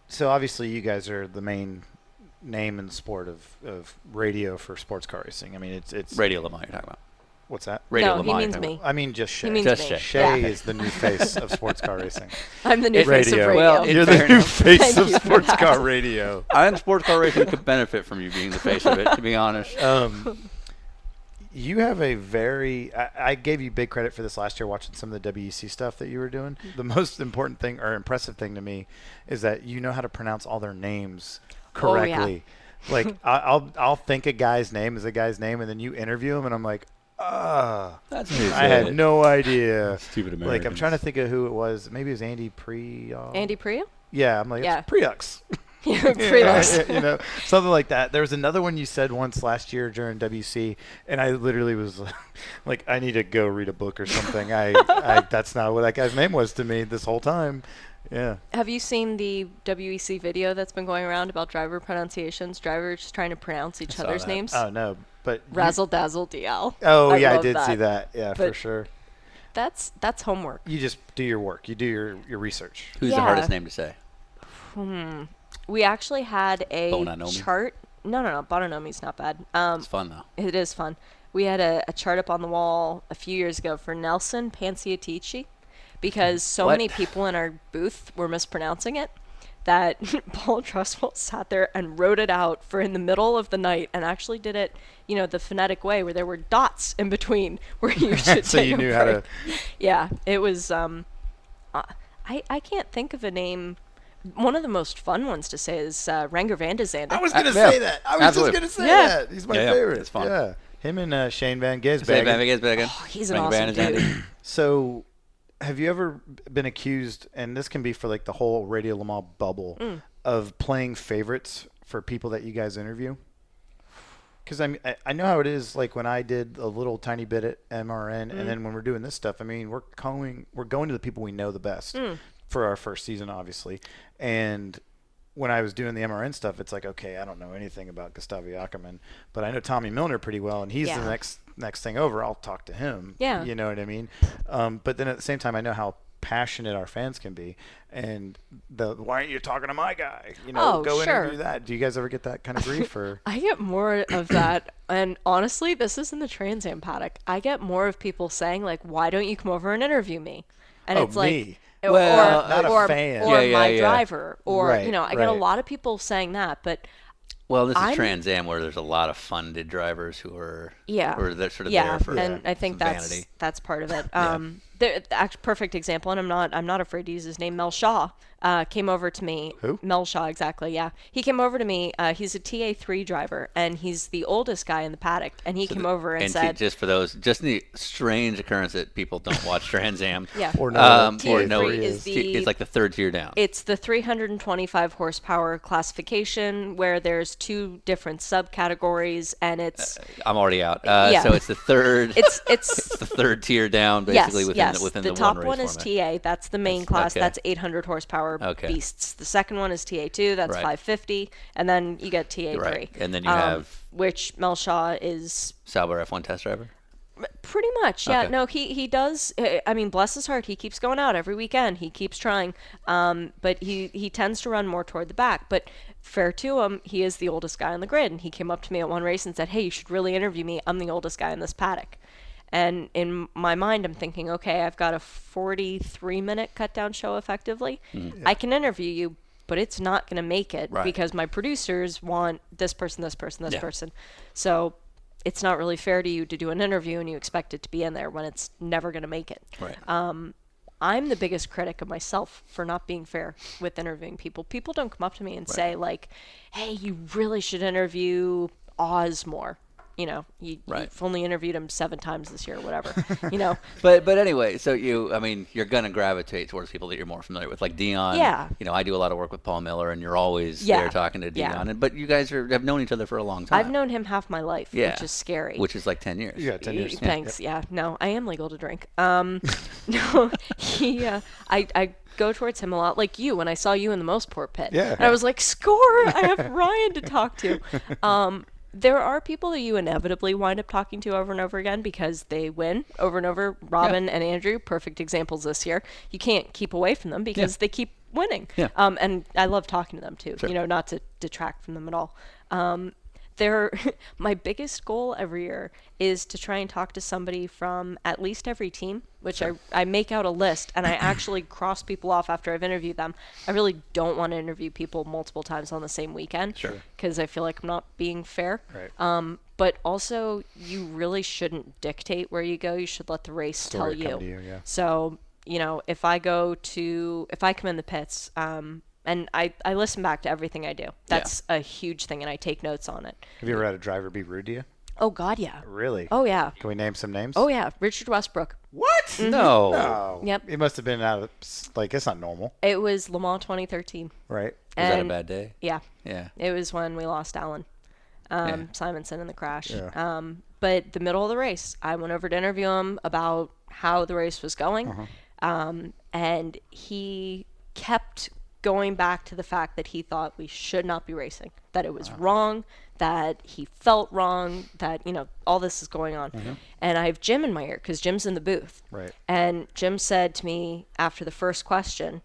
So obviously you guys are the main name in the sport of radio for sports car racing. I mean, it's Radio Le Mans you're talking about. What's that? Radio No, Le he Mans means you're talking me. about. I mean, just Shea. He means Just me. Shea. Shea Yeah. is the new face of sports car racing. I'm the new face of Radio. radio. Well, You're the fair new enough. face Thank of you for sports that. car radio. I think sports car racing could benefit from you being the face of it, to be honest. You have a very I gave you big credit for this last year watching some of the WEC stuff that you were doing. The most important thing or impressive thing to me is that you know how to pronounce all their names correctly. Like I'll think a guy's name is a guy's name, and then you interview him and I'm like, That's I had no idea. Stupid Like Americans. I'm trying to think of who it was. Maybe it was Andy Priaulx. Andy Priya? Yeah, I'm like, Yeah. it's Priaulx. Yeah, Priya. You know, something like that. There was another one you said once last year during WC, and I literally was like, I need to go read a book or something. I that's not what that guy's name was to me this whole time. Yeah. Have you seen the WEC video that's been going around about driver pronunciations? Drivers just trying to pronounce each saw other's that. names? Oh no, but Razzle dazzle DL. Oh yeah, I love did see that. Yeah, for But- sure. That's homework. You just do your work. You do your research. Who's the Yeah. hardest name to say? We actually had a Bonanomi? chart. No, Bononomi's not bad. It's fun, though. It is fun. We had a chart up on the wall a few years ago for Nelson Panciatici because so What? many people in our booth were mispronouncing it that Paul Trustwell sat there and wrote it out for in the middle of the night and actually did it, the phonetic way where there were dots in between where you should So take you a knew how to. break. Yeah, it was. I can't think of a name. One of the most fun ones to say is Renger van de Zande. I was gonna Yeah, say that. I was absolutely. just gonna say Yeah. that. He's my Yeah, favorite. it's fun. Yeah. Him and Shane Van Say Gisbergen. Van Gisbergen. Oh, he's an Ring awesome Van dude. Zandt. So, have you ever been accused, and this can be for like the whole Radio Le Mans bubble, of playing favorites for people that you guys interview? Because I know how it is. Like when I did a little tiny bit at MRN, and then when we're doing this stuff, I mean, we're going to the people we know the best for our first season, obviously. And when I was doing the MRN stuff, it's like, okay, I don't know anything about Gustavo Ackerman, but I know Tommy Milner pretty well, and he's Yeah. the next thing over. I'll talk to him. Yeah. You know what I mean? But then at the same time, I know how passionate our fans can be, and why aren't you talking to my guy? Oh, go sure. interview that. Do you guys ever get that kind of grief? Or I get more of that, and honestly, this is in the Trans Am paddock. I get more of people saying like, "Why don't you come over and interview me?" And Oh, it's like, me. Well, not a or, fan. or Yeah, my yeah. driver, or Right, I get a right. lot of people saying that, but Well, this is I'm- Trans Am where there's a lot of funded drivers who are they're sort of yeah, there for and I think vanity. that's part of it. The actual perfect example, and I'm not afraid to use his name. Mel Shaw came over to me. Who? Mel Shaw, exactly. Yeah, he came over to me. He's a TA3 driver, and he's the oldest guy in the paddock. And he came over and said, just for those, just the strange occurrence that people don't watch Trans Am. "Yeah, Or no, TA3 or no, is the it's like the third tier down. It's the 325 horsepower classification where there's two different subcategories, and it's I'm already out. yeah. So it's the third. it's it's the third tier down, basically within the top one one race is format. TA. That's the main That's- class. okay. That's 800 horsepower Okay. beasts. The second one is TA2. That's Right. 550, and then you get TA3. Right. And then you have which Mel Shaw is Sauber F1 test driver. pretty much. Yeah. Okay. No, he does. I mean, bless his heart, he keeps going out every weekend. He keeps trying. But he tends to run more toward the back. But fair to him, he is the oldest guy on the grid, and he came up to me at one race and said, "Hey, you should really interview me. I'm the oldest guy in this paddock." And in my mind, I'm thinking, okay, I've got a 43-minute cut-down show effectively. I can interview you, but it's not going to make it Right. because my producers want this person, this person, this Yeah. person. So it's not really fair to you to do an interview and you expect it to be in there when it's never going to make it. Right. I'm the biggest critic of myself for not being fair with interviewing people. People don't come up to me and say like, "Hey, you really should interview Oz more." Right. You've only interviewed him 7 times this year or whatever. But anyway, so you're gonna gravitate towards people that you're more familiar with, like Dion. Yeah. I do a lot of work with Paul Miller, and you're always Yeah. there talking to Yeah. Dion. But you guys have known each other for a long time. I've known him half my life, Yeah. which is scary. Which is like 10 years. you got 10 years. Thanks. Yeah. No, I am legal to drink. No, I go towards him a lot, like you when I saw you in the Mostport pit. Yeah. And I was like, score! I have Ryan to talk to. There are people that you inevitably wind up talking to over and over again because they win over and over. Robin and Andrew, perfect examples this year. You can't keep away from them because they keep winning. Yeah. And I love talking to them too, not to detract from them at all. My biggest goal every year is to try and talk to somebody from at least every team, which I make out a list and I actually cross people off after I've interviewed them. I really don't want to interview people multiple times on the same weekend because I feel like I'm not being fair. Right. But also, you really shouldn't dictate where you go. You should let the race tell Story you. come to you, yeah. So, if I come in the pits, and I listen back to everything I do. That's a huge thing, and I take notes on it. Have you ever had a driver be rude to you? Oh, God, yeah. Really? Oh, yeah. Can we name some names? Oh, yeah. Richard Westbrook. What? No. No. Yep. It must have been out of, like, it's not normal, It was Le Mans 2013. right? Was that a And- bad day? Yeah. Yeah. It was when we lost Alan Simonson in the crash. Yeah. But the middle of the race, I went over to interview him about how the race was going. And he kept going back to the fact that he thought we should not be racing, that it was wrong, that he felt wrong, that, all this is going on. And I have Jim in my ear because Jim's in the booth. Right. And Jim said to me after the first question,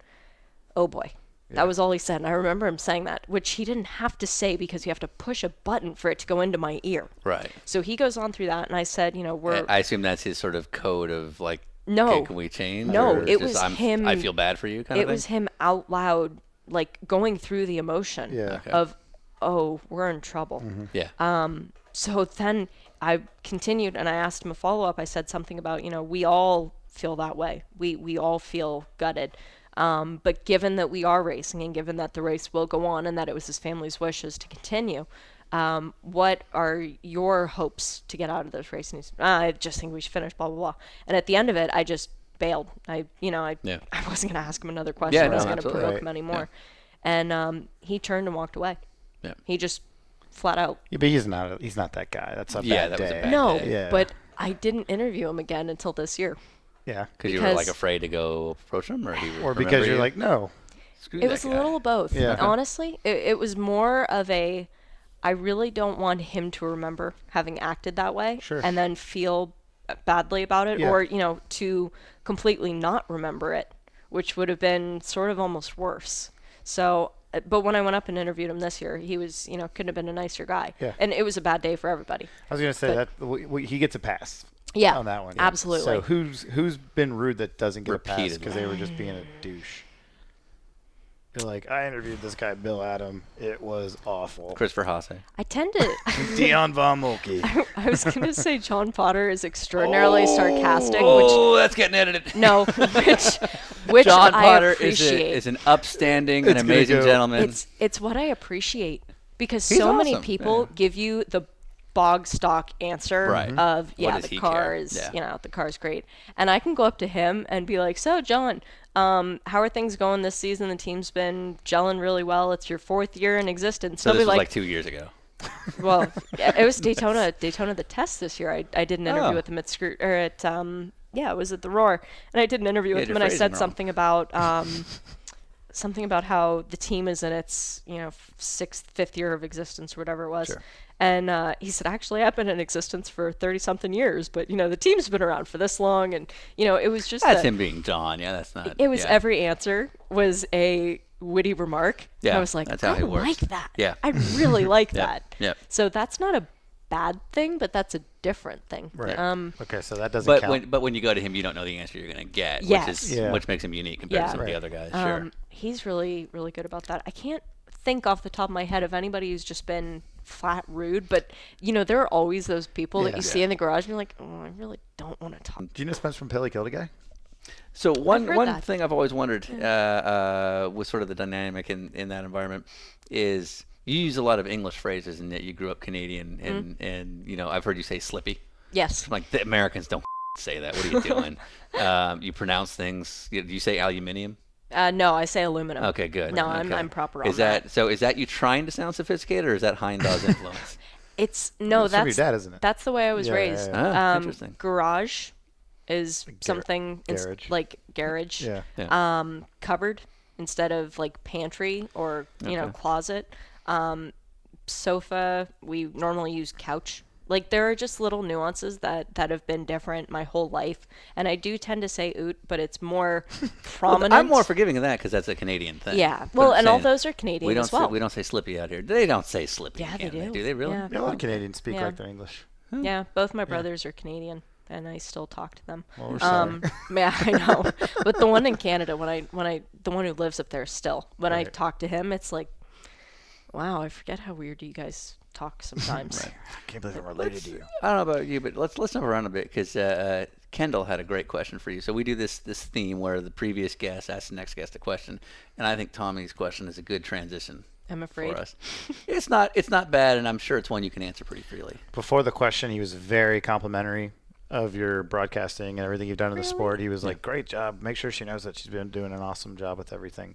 oh boy. That was all he said. And I remember him saying that, which he didn't have to say because you have to push a button for it to go into my ear. Right. So he goes on through that, and I said, we're... I assume that's his sort of code of like, No. okay, can we change? No, Or it just, was him... I feel bad for you kind of It thing? was him out loud, like, going through the emotion Yeah. Okay. of, oh, we're in trouble. Yeah. So then I continued, and I asked him a follow-up. I said something about, we all feel that way. We all feel gutted. But given that we are racing and given that the race will go on and that it was his family's wishes to continue, what are your hopes to get out of this race? And he said, I just think we should finish, blah, blah, blah. And at the end of it, I just bailed. I wasn't going to ask him another question. Yeah, I wasn't no, going to absolutely. provoke Right. him anymore. And he turned and walked away. Yeah. He just flat out. Yeah, but he's not that guy. That's a Yeah, bad that was a day. bad No, day. Yeah. but I didn't interview him again until this year. Yeah. Because you were because- like afraid to go approach him, or he would Or because remember you're you? like, no. Screw It that was a guy. little of both. Yeah. Honestly, it was more of a, I really don't want him to remember having acted that way Sure. and then feel badly about it, Yeah. or, to completely not remember it, which would have been sort of almost worse. So, but when I went up and interviewed him this year, he was, couldn't have been a nicer guy. Yeah. And it was a bad day for everybody. I was gonna say But- that he gets a pass. Yeah, On that one. absolutely. So who's been rude that doesn't get a pass Repeatedly. because they were just being a douche? You're like, I interviewed this guy Bill Adam. It was awful. Christopher Haase. I tend to, Dion von Mulkey. I was going to say John Potter is extraordinarily sarcastic, which Oh, that's getting edited. No, which John I Potter appreciate. is an upstanding and It's gonna amazing go- gentleman. It's what I appreciate because He's so many awesome, people yeah. give you the bog stock answer Right. of does the he car care? is Yeah. the car's great, and I can go up to him and be like, so John, how are things going this season? The team's been gelling really well. It's your 4th year in existence. so He'll this be was like, like 2 years ago. well, it was Daytona the test this year. I did an interview Oh. with him at it was at the Roar, and I did an interview with had him, your and I phrasing said wrong. something about how the team is in its 5th year of existence or whatever it was. Sure. And he said, actually, I've been in existence for 30-something years, but the team's been around for this long, and it was just That's that- him being John. Yeah, that's not. It was yeah. every answer was a witty remark. And Yeah, I was like, that's how I he works. like that. Yeah. I really like Yep, that. yep. So that's not a bad thing, but that's a different thing. Right. Okay, so that doesn't But count. when you go to him, you don't know the answer you're going to get, Yes. which is Yeah. which makes him unique compared Yeah. to some of the Right. other guys. Sure. He's really, really good about that. I can't think off the top of my head of anybody who's just been flat rude, but there are always those people that Yeah. you see in the garage and you're like, oh, I really don't want to talk. Do you know Spence from Pilly killed a guy? So one heard one that. thing I've always wondered with sort of the dynamic in that environment is you use a lot of English phrases, and yet you grew up Canadian, and I've heard you say slippy. Yes. I'm like, the Americans don't say that. What are you doing? You pronounce things. Do you say aluminium? No, I say aluminum. Okay, good. No, okay. I'm proper on Is that so? Is that you trying to sound sophisticated, or is that Heimdall's influence? It's no, It's from your that's dad, isn't it? That's the way I was Yeah, raised. yeah, Ah, interesting. Garage is something garage. like garage. Yeah. Cupboard instead of like pantry or closet. Sofa, we normally use couch. Like there are just little nuances that have been different my whole life, and I do tend to say oot, but it's more prominent. I'm more forgiving of that because that's a Canadian thing. Yeah, But well, I'm and all saying those are Canadian we don't as well. we don't say slippy out here. They don't say slippy. Yeah, in they Canada, do. Do they really? Yeah. Yeah, a lot of Canadians speak Yeah. like they're English. Yeah, both my brothers are Canadian, and I still talk to them. Well, we're sorry. Yeah, I know. But the one in Canada, the one who lives up there still, when I Right. talk to him, it's like, wow, I forget how weird you guys talk sometimes. I can't believe I'm related to you. I don't know about you, but let's jump around a bit because Kendall had a great question for you. So we do this theme where the previous guest asks the next guest a question, and I think Tommy's question is a good transition I'm afraid. for us. It's not bad, and I'm sure it's one you can answer pretty freely. Before the question, he was very complimentary of your broadcasting and everything you've done in the sport. He was like, great job. Make sure she knows that she's been doing an awesome job with everything.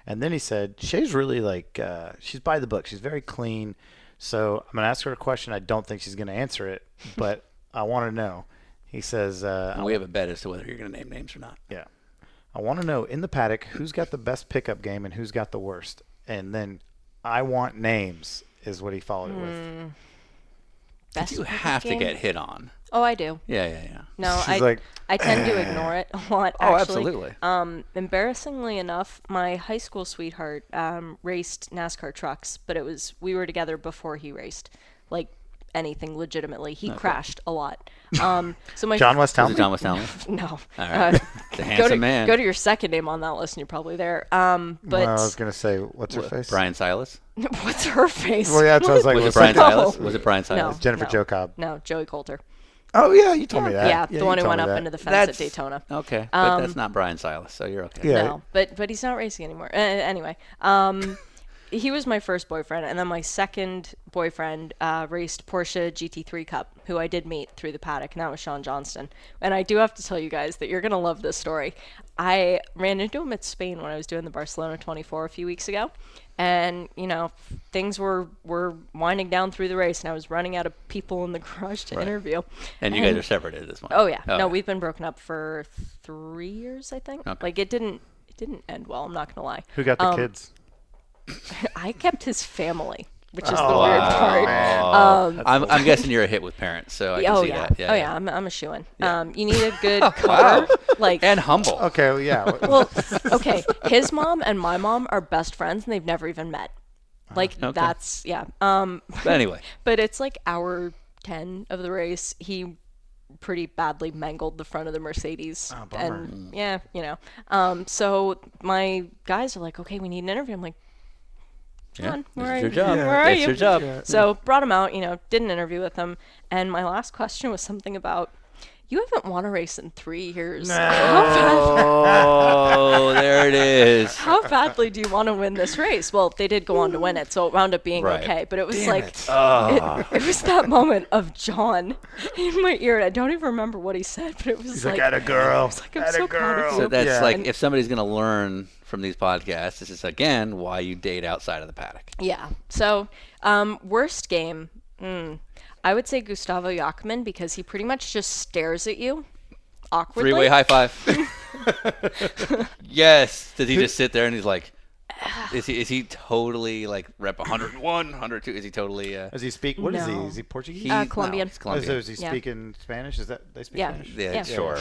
And then he said, Shea's really like, she's by the book. She's very clean. So I'm going to ask her a question. I don't think she's going to answer it, but I want to know. He says, And we have a bet as to whether you're going to name names or not. yeah, I want to know in the paddock who's got the best pickup game and who's got the worst. And then I want names is what he followed it with. Best You pickup have to game? get hit on. Oh, I do. Yeah. No, She's like, I tend to ignore it a lot. Oh, Actually. absolutely. Embarrassingly enough, my high school sweetheart raced NASCAR trucks, but we were together before he raced, like anything legitimately. He crashed a lot. So my John West Was it Townley? John Westtown? no. All right. The handsome man. Go to your second name on that list, and you're probably there. But Well, I was going to say, what's her face? Brian Silas? what's her face? Well, yeah, that's what I was like. Was it what's Brian that? Silas? No. Was it Brian Silas? Jennifer no. Jo Cobb. No, Joey Coulter. Oh, yeah, you told me that. Yeah, the you one who told went me up that. into the fence at Daytona. Okay, but that's not Brian Silas, so you're okay. Yeah. No, but he's not racing anymore. Anyway, he was my first boyfriend, and then my second boyfriend raced Porsche GT3 Cup, who I did meet through the paddock, and that was Sean Johnston. And I do have to tell you guys that you're gonna love this story. I ran into him at Spain when I was doing the Barcelona 24 a few weeks ago, and things were winding down through the race, and I was running out of people in the garage to interview. And you guys are separated at this point. Oh yeah, no, we've been broken up for 3 years, I think. Okay. Like it didn't end well. I'm not gonna lie. Who got the kids? I kept his family, which is the weird part. I'm guessing you're a hit with parents, so I can Oh see yeah, that. oh yeah, I'm a shoo-in. You need a good cover, like And humble. Okay, well, yeah. well, okay. His mom and my mom are best friends, and they've never even met. Like Okay. that's yeah. But anyway, But it's like hour 10 of the race. He pretty badly mangled the front of the Mercedes, bummer. and yeah, So my guys are like, okay, we need an interview. I'm like, John, where are your you? job. Where are That's you? your job. So brought him out, did an interview with him, and my last question was something about, you haven't won a race in 3 years. Oh, there it is. How badly do you want to win this race? Well, they did go on to win it, so it wound up being Right. okay. But it was it was that moment of John in my ear, and I don't even remember what he said, but it was He's like, "Atta girl. I'm so proud of you. So that's Yeah. like And- if somebody's going to learn from these podcasts, this is again why you date outside of the paddock. Yeah. So, worst game, I would say Gustavo Jacquemin, because he pretty much just stares at you awkwardly. Three-way high five. Yes. Did he just sit there and he's like, is he totally like rep 101, 102? Is he totally? Does he speak? What is he? No. Is he Portuguese? Colombian. No, he's Oh, Colombian. so is he Yeah. speaking Spanish? Is that they speak Yeah. Spanish? Yeah, Yeah. sure.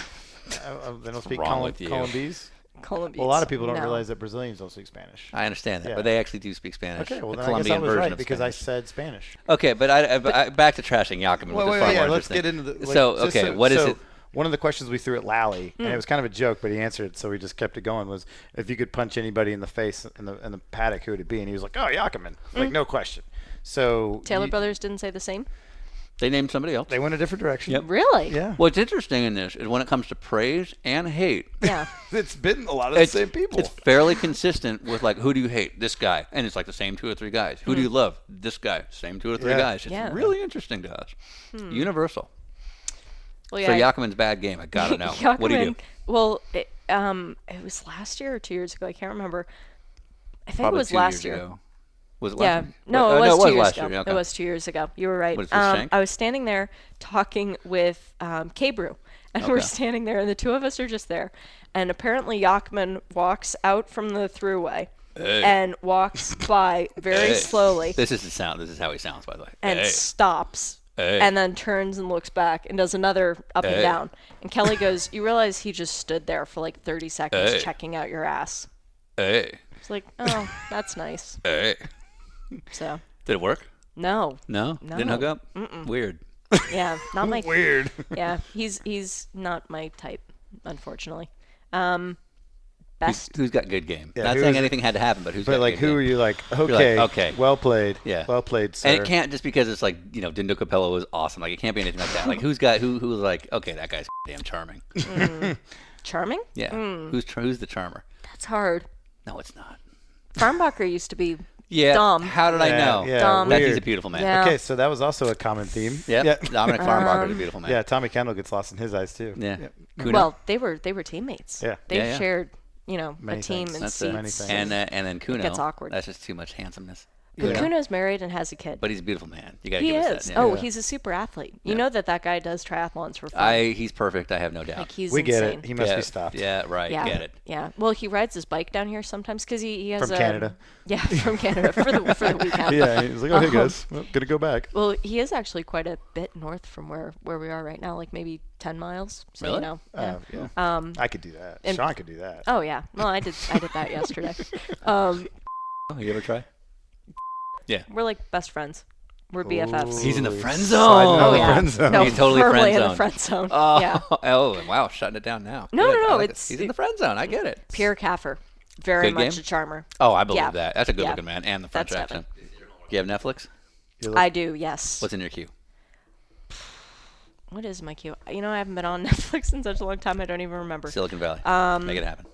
They don't speak wrong with you? Colombese? Colombians. Well, a lot of people don't No. realize that Brazilians don't speak Spanish. I understand that, Yeah. but they actually do speak Spanish. Okay, well, the then I guess I Colombian was version right of because I Spanish. said Spanish. Okay, but I back to trashing Jacquemin, which is far more let's interesting. get into the. Like, so, just okay, what is so it? One of the questions we threw at Lally, and it was kind of a joke, but he answered it, so we just kept it going. Was if you could punch anybody in the face in the paddock, who would it be? And he was like, "Oh, Jacquemin," like no question. So Taylor Brothers didn't say the same? They named somebody else. they went a different direction. Yep. Really? Yeah, What's interesting in this is when it comes to praise and hate, Yeah. it's been a lot of the it's, same people. it's fairly consistent with like, who do you hate? This guy. And it's like the same 2 or 3 guys. Who do you love? This guy. Same 2 or 3 Yeah. guys. It's Yeah. really interesting to us. Universal. Well, So yeah. Jacquemin's bad game. I gotta know. Jacquemin, What do you do? Well, it was last year or 2 years ago. I can't remember. I think Probably it was 2 last years year. ago. Was it Yeah, last year? no, Oh, it was 2 years last ago. year. Okay. It was 2 years ago. You were right. What is this, Shank? I was standing there talking with K-Brew, And we're Okay. standing there, and the two of us are just there. And apparently Yachman walks out from the throughway and walks by very slowly This is the sound. This is how he sounds, by the way. and stops. And then turns and looks back and does another up and down. And Kelly goes, "You realize he just stood there for like 30 seconds checking out your ass." Hey. It's like, oh, that's nice. Hey. So, Did it work? no. No? No. Didn't hook up? Weird. Yeah, not my Weird. Yeah, he's not my type, unfortunately. Best Who's got good game? Yeah, Not who saying is it? anything had to happen, but who's But got like, good who game? are you like? like, Okay, okay. well played. Yeah. Well played, sir. And it can't just because it's like, Dindo Capello was awesome. Like, it can't be anything like that. Like, who's like, okay, that guy's damn charming. charming. Yeah. Who's the charmer? That's hard. No, it's not. Farnbacher used to be Yeah. dumb. How did I know? Yeah, Dumb. Becky's weird. a beautiful man. Yeah. Okay, so that was also a common theme. Yep. Yeah. Dominic Farnbacher is a beautiful man. Yeah, Tommy Kendall gets lost in his eyes too. Yeah. Yep. Kuno. Well, they were teammates. Yeah. They Yeah. shared, Many a team things. and That's seats. many things. and then Kuno. gets awkward. That's just too much handsomeness. But Yeah. Kuno's married and has a kid. But he's a beautiful man. You got to He give is. us that. Yeah. Oh, he's a super athlete. You know that guy does triathlons for fun. He's perfect. I have no doubt. like he's We get insane. it. He must yeah, be stopped. Yeah, right. Yeah. Get it. Yeah. Well, he rides his bike down here sometimes because he has From Canada. Yeah, from Canada for the weekend. Yeah, he's like, oh, hey guys, well, gonna go back. Well, he is actually quite a bit north from where we are right now, like maybe 10 miles. So Really? Yeah. Yeah. I could do that. and- Sean could do that. Oh yeah. Well, I did that yesterday. Oh, you ever try? We're like best friends. We're BFFs. He's in the Ooh, friend sliding zone. out Oh the yeah. friend zone. No, He's totally firmly friend in the zone. friend zone. Oh, Yeah. oh, wow, shutting it down now. No, Good. no, I no, like it's- it. He's in the friend zone. I get it. Pierre Caffer. Very Good much game? a charmer. Oh, I believe Yeah. that. That's a good Yeah. looking man, and the French That's accent. Do you have Netflix? I do, yes. What's in your queue? What is my queue? I haven't been on Netflix in such a long time. I don't even remember. Silicon Valley. Make it happen.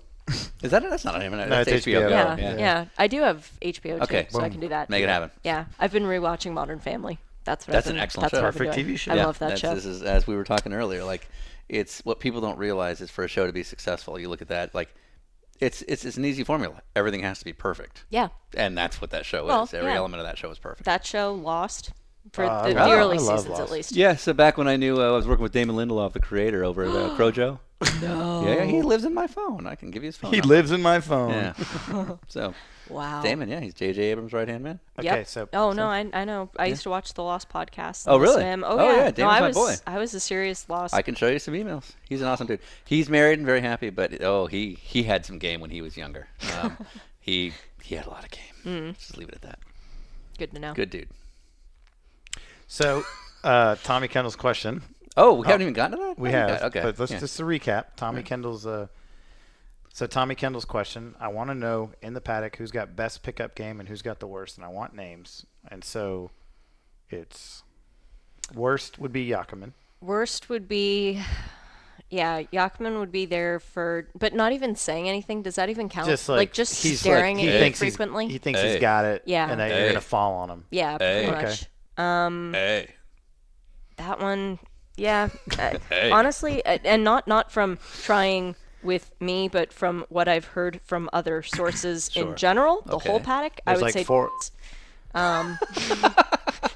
Is that? That's not even. No, That's it's HBO. HBO. Go. Yeah. I do have HBO Okay. too, so I can do that. Make it happen. Yeah, I've been rewatching Modern Family. That's what That's I've an been, excellent that's show. what I've been Perfect doing. TV show. I Yeah, love that show. This is, as we were talking earlier, like, it's what people don't realize is for a show to be successful. You look at that, like, it's an easy formula. Everything has to be perfect, Yeah, and that's what that show Well, is. Every yeah. element of that show is perfect. that show Lost for I the love- early I love seasons Lost. at least. Yeah, so back when I knew I was working with Damon Lindelof, the creator over at Crojo. No. Yeah, he lives in my phone. I can give you his phone. He number. lives in my phone. Yeah. So Wow. Damon, yeah, he's J.J. Abrams' right hand man. Yep. Okay, so Oh no, I know. I used to watch the Lost podcast. Oh, and listen really? to him. Oh, Oh yeah, yeah. Damon's No, I my was boy. I was a serious Lost. I can show you some emails. He's an awesome dude. He's married and very happy, but he had some game when he was younger. He had a lot of game. Just leave it at that. Good to know. Good dude. So, Tommy Kendall's question. Oh, we haven't even gotten to that. We Oh, have. okay. But let's Yeah. just to recap. Tommy Kendall's. So Tommy Kendall's question. I want to know in the paddock who's got best pickup game and who's got the worst, and I want names. And so, it's worst would be Yakaman. Worst would be, yeah, Yachman would be there for, but not even saying anything. Does that even count? Just like just he's staring like, he at you thinks frequently. he thinks Hey. he's got it. Yeah. And that Hey. you're gonna fall on him. Yeah, Hey. pretty Okay. much. Hey. That one, yeah. Hey. Honestly, and not from trying with me, but from what I've heard from other sources Sure. in general, the whole Okay. paddock, I There's would like say, four.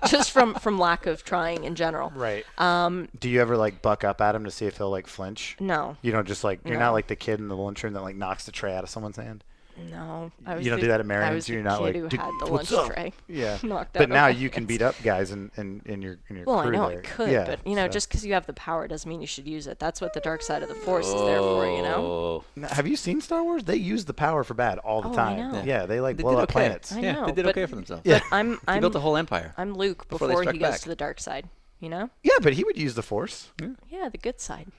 just from lack of trying in general. Right. Do you ever like buck up at him to see if he'll like flinch? No, You don't just like you're No. not like the kid in the lunchroom that like knocks the tray out of someone's hand. no. I was You don't the- do that at I Marion's. was the You're not kid like who "Dude, had the what's lunch up?" tray. Yeah. knocked But out now of my you can hands. beat up guys in your Well, I crew know there. I could, Yeah, but so- just because you have the power doesn't mean you should use it. That's what the dark side of the force is there for, you know. Oh. Now, have you seen Star Wars? They use the power for bad all the Oh, I time. know. Yeah, they like They blow did up okay. planets. I Yeah, know, they did but- okay for themselves. Yeah. But I'm They built a whole empire. I'm Luke before they before he struck goes back. to the dark side. You know? Yeah, but he would use the Force. Yeah, the good side.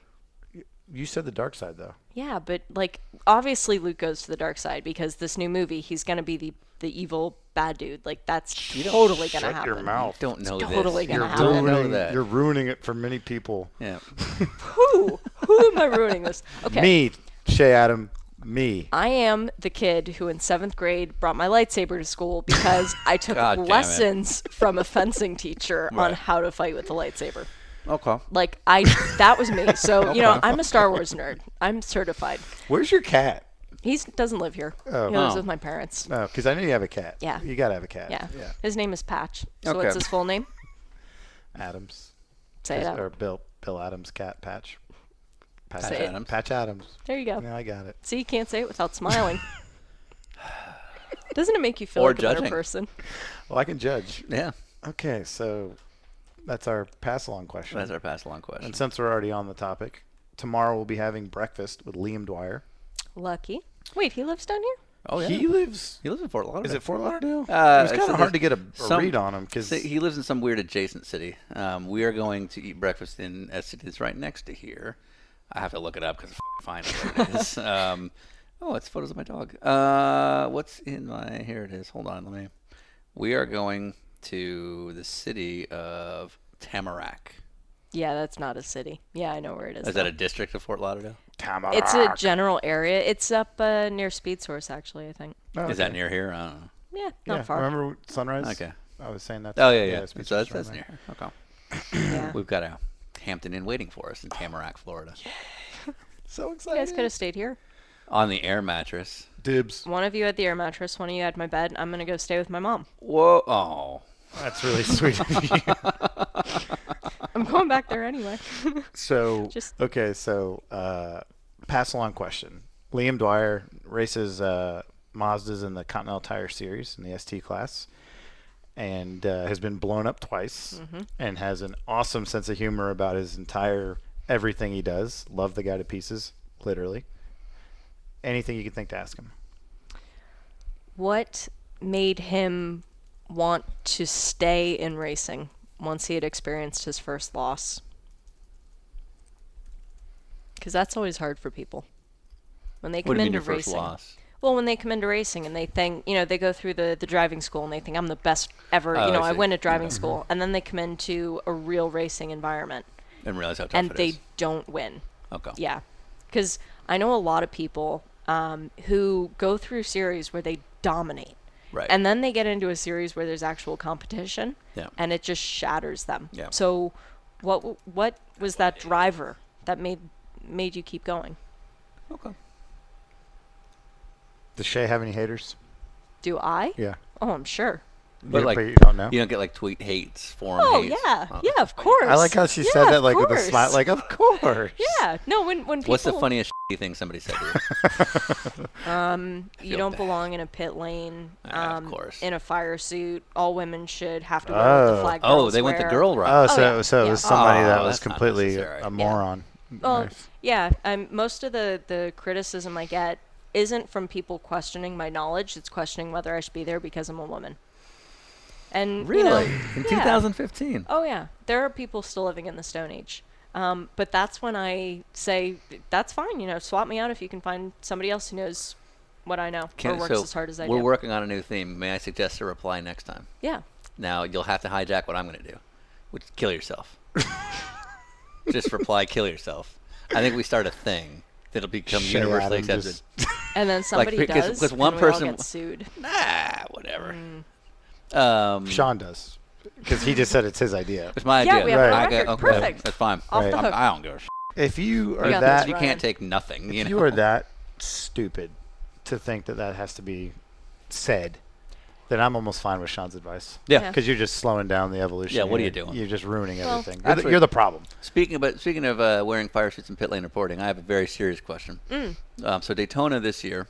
You said the dark side though. Yeah, but like obviously Luke goes to the dark side because this new movie he's gonna be the evil bad dude. Like that's totally gonna Shut happen. your mouth. Don't know totally this. gonna You happen. don't know ruining, that. You're ruining it for many people. Yeah. Who am I ruining this? Okay. Me, Shea Adam, me. I am the kid who in 7th grade brought my lightsaber to school because I took God damn it. lessons from a fencing teacher on Right. how to fight with the lightsaber. Okay. Like that was me. So, I'm a Star Wars nerd. I'm certified. Where's your cat? He doesn't live here. Oh. He lives Oh. with my parents. Oh, because I know you have a cat. Yeah. You gotta have a cat. Yeah. Yeah. His name is Patch. So Okay. what's his full name? Adams. Say it out. Or Bill Adams' cat Patch. Patch Say it. Adams. Patch Adams. There you go. Yeah, I got it. See, you can't say it without smiling. Doesn't it make you feel Or like a better judging. person? Well, I can judge. Yeah, Okay, so that's our pass-along question. that's our pass along question. And since we're already on the topic, tomorrow we'll be having breakfast with Liam Dwyer. Lucky. Wait, he lives down here? Oh yeah, He lives. he lives in Fort Lauderdale. Is it Fort Lauderdale? It was kind so of hard to get a some- read on him because So he lives in some weird adjacent city. We are going to eat breakfast in a city that's right next to here. I have to look it up because I find where it is. Oh, it's photos of my dog. What's in my? Here it is. Hold on, let me. We are going to the city of Tamarack. Yeah, that's not a city. Yeah, I know where it is. Is though. that a district of Fort Lauderdale? Tamarack. It's a general area. It's up near Speed Source, actually, I think. Oh, Is that okay. near here? I don't know. Yeah, not Yeah, far. remember Sunrise? Okay. I was saying that. Oh yeah. Speech So was that's around near there. here. Okay. Yeah. We've got a Hampton Inn waiting for us in Tamarack, Florida. So You excited. guys could have stayed here. On the air mattress. Dibs. One of you had the air mattress, one of you had my bed. I'm going to go stay with my mom. Whoa! Oh. That's really sweet of you. I'm going back there anyway. So Just- okay, so pass along question. Liam Dwyer races Mazdas in the Continental Tire Series in the ST class, and has been blown up twice, and has an awesome sense of humor about his entire everything he does. Love the guy to pieces, literally. Anything you can think to ask him. What made him want to stay in racing once he had experienced his first loss? Because that's always hard for people. When they What come do you mean into your first racing. loss? Well, when they come into racing and they think, they go through the driving school and they think, I'm the best ever. Oh, I I see. win at driving school. And then they come into a real racing environment And realize how tough and it they is. don't win. Okay. Yeah. Because I know a lot of people who go through series where they dominate. Right. And then they get into a series where there's actual competition. Yeah. And it just shatters them. Yeah. So what was that driver that made you keep going? Okay. Does Shea have any haters? Do I? Yeah. Oh, I'm sure. But But you don't know. You don't get like tweet hates, forum Oh, hates. yeah. Oh. Yeah, of course. I like how she Yeah, said that of like with a course. smile. Like, of course. Yeah. No, when people... What's the funniest thing somebody said to you? You feel don't bad. belong in a pit lane. Of course. In a fire suit. All women should have to wear what the flag girls Oh, they went the wear. girl route. Oh, Oh, so yeah, so it yeah. was somebody Oh, that was that's not completely necessary. a moron. Well, Nice. yeah. Most of the criticism I get isn't from people questioning my knowledge. It's questioning whether I should be there because I'm a woman. And Really? In yeah. 2015? Oh yeah, there are people still living in the Stone Age. But that's when I say that's fine. Swap me out if you can find somebody else who knows what I know or works as hard as I do. We're working on a new theme. May I suggest a reply next time? Yeah. Now, you'll have to hijack what I'm going to do, which is kill yourself. Just reply, kill yourself. I think we start a thing that'll become Shea universally Adam accepted. just- And then somebody because does. one and we all person- get sued. Nah, whatever. Sean does, because he just said it's his idea. It's my Yeah, idea. we have it on Right. record. Okay, Perfect. that's fine. Off the Right. hook. I don't give a shit. If you are We got that, this, You Ryan. can't take nothing. if know? you are that stupid to think that has to be said, then I'm almost fine with Sean's advice. Yeah. Because you're just slowing down the evolution. Yeah, what are you here. doing? You're just ruining Well, everything. Actually- You're the problem. Speaking of wearing fire suits and pit lane reporting, I have a very serious question. So Daytona this year,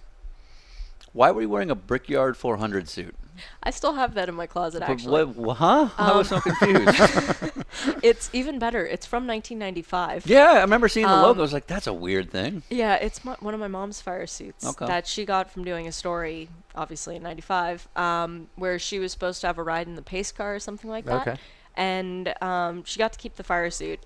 why were you wearing a Brickyard 400 suit? I still have that in my closet, actually. Huh? I was so confused. It's even better. It's from 1995. Yeah, I remember seeing the logo. I was like, that's a weird thing. Yeah, it's one of my mom's fire suits Okay. that she got from doing a story, obviously in '95, where she was supposed to have a ride in the pace car or something like that. Okay. And she got to keep the fire suit.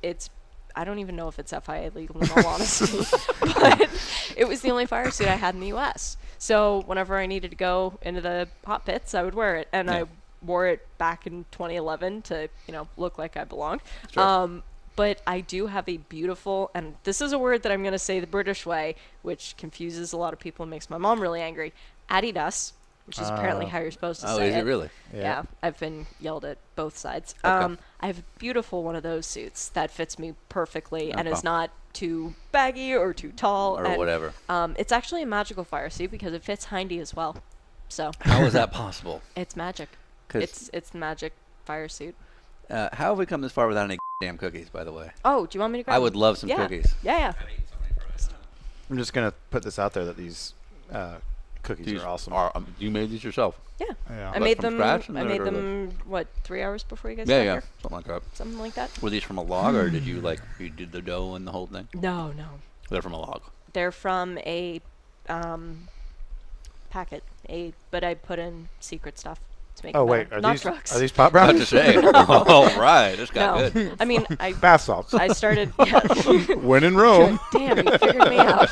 I don't even know if it's FIA legal in all honesty, but it was the only fire suit I had in the U.S. So whenever I needed to go into the hot pits, I would wear it, and Yeah. I wore it back in 2011 to look like I belonged. Sure. But I do have a beautiful, and this is a word that I'm going to say the British way, which confuses a lot of people and makes my mom really angry. Adidas, which is apparently how you're supposed to Oh, say is it really? Yeah, I've been yelled at both sides. Okay. I have a beautiful one of those suits that fits me perfectly and is Okay. not too baggy or too tall. Or and, whatever. It's actually a magical fire suit because it fits hindy as well. So How is that possible? it's magic. 'Cause- It's the magic fire suit. How have we come this far without any damn cookies, by the way? Oh, do you want me to grab I would love some yeah. cookies. Yeah, yeah. I'm just gonna put this out there that these cookies These are awesome. You made these yourself? Yeah. Yeah. I Like made from them. scratch I and made or them. What, 3 hours before you guys Yeah, got yeah, here? something like that. Something like that. Were these from a log, or did you you did the dough and the whole thing? No. They're from a log. They're from a packet. But I put in secret stuff to make Oh them wait, better. are Not these drugs. are these pop About to brownies? say. All right, this got No. good. I mean, I Bath salts. I started. Yeah. When in Rome. Damn, you figured me out.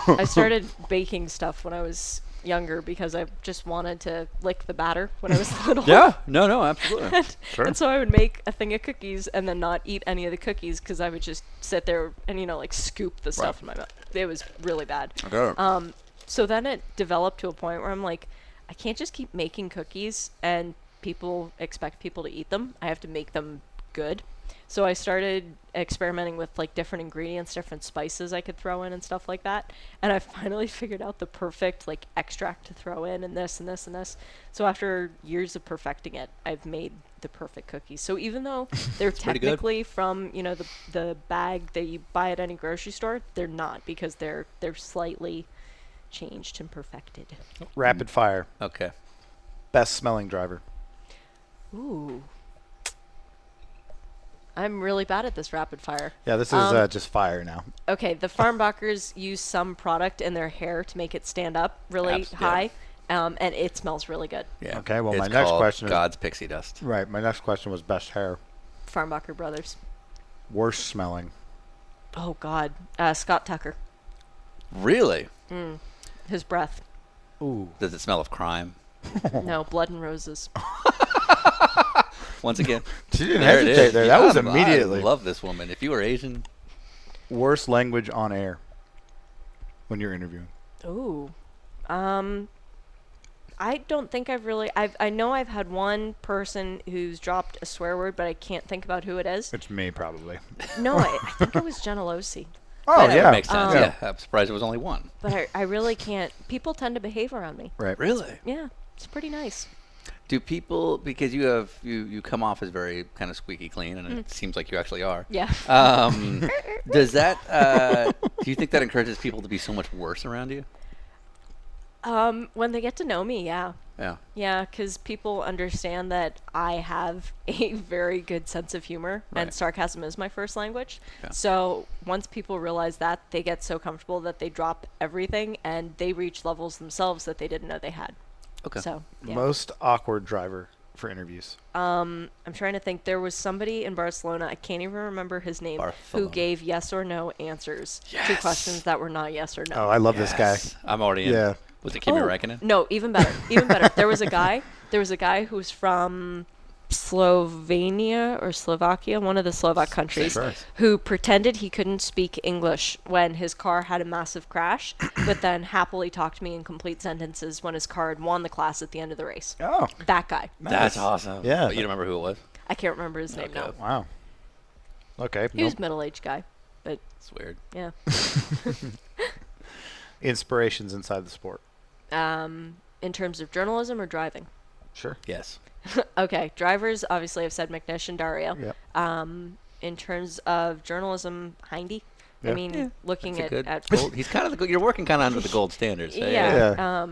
I started baking stuff when I was younger because I just wanted to lick the batter when I was little. Yeah, no, absolutely. And so I would make a thing of cookies and then not eat any of the cookies because I would just sit there and, like scoop the stuff in my mouth. It was really bad. Okay. So then it developed to a point where I'm like, I can't just keep making cookies and people expect people to eat them. I have to make them good. So I started experimenting with like different ingredients, different spices I could throw in and stuff like that. And I finally figured out the perfect like extract to throw in and this and this and this. So after years of perfecting it, I've made the perfect cookies. So even though they're pretty good. technically from, the bag that you buy at any grocery store, they're not because they're slightly changed and perfected. Rapid fire. Okay. Best smelling driver. Ooh. I'm really bad at this rapid fire. Yeah, this is just fire now. Okay, the Farmbacher's use some product in their hair to make it stand up really high, and it smells really good. Yeah. Okay, well, my It's next called question is- God's pixie dust. Right. My next question was best hair. Farmbacher Brothers. Worst smelling. Oh God, Scott Tucker. Really? His breath. Ooh. Does it smell of crime? No, blood and roses. Once again, She didn't there it hesitate is. there. That was I immediately. love this woman. If you were Asian, Worst language on air when you're interviewing. Ooh. I don't think I know I've had one person who's dropped a swear word, but I can't think about who it is. It's me, probably. No, I think it was Jenna Losi. Oh, But- yeah. makes sense. Yeah. Yeah, I'm surprised it was only one. But I really can't. People tend to behave around me. Right. Really? Yeah, it's pretty nice. Do people, because you come off as very kind of squeaky clean, and it seems like you actually are. Yeah. Does that? Do you think that encourages people to be so much worse around you? When they get to know me, yeah. Yeah. Yeah, because people understand that I have a very good sense of humor, and Right. sarcasm is my first language. Yeah. So once people realize that, they get so comfortable that they drop everything, and they reach levels themselves that they didn't know they had. Okay. So, yeah. Most awkward driver for interviews. I'm trying to think. There was somebody in Barcelona, I can't even remember his name, who Barcelona. gave yes or no answers to Yes. questions that were not yes or no. Oh, I love this guy. Yes. I'm already in. Yeah. Was it Kimi Räikkönen? No, even better. Even better. There was a guy who's from Slovenia or Slovakia, one of the Slovak countries, Sure. who pretended he couldn't speak English when his car had a massive crash, but then happily talked to me in complete sentences when his car had won the class at the end of the race. Oh, That guy. That's awesome. Yeah. But you don't remember who it was? I can't remember his name Okay. now. wow. Okay. He was a middle-aged guy, but It's weird. yeah. Inspirations inside the sport. In terms of journalism or driving? Sure. Yes. Okay, drivers, obviously I've said McNish and Dario. Yep. In terms of journalism, Hindy. I Yeah. mean, looking That's a good. at Gold, he's kind of the. You're working kind of under the gold standards. Hey? yeah. Yeah.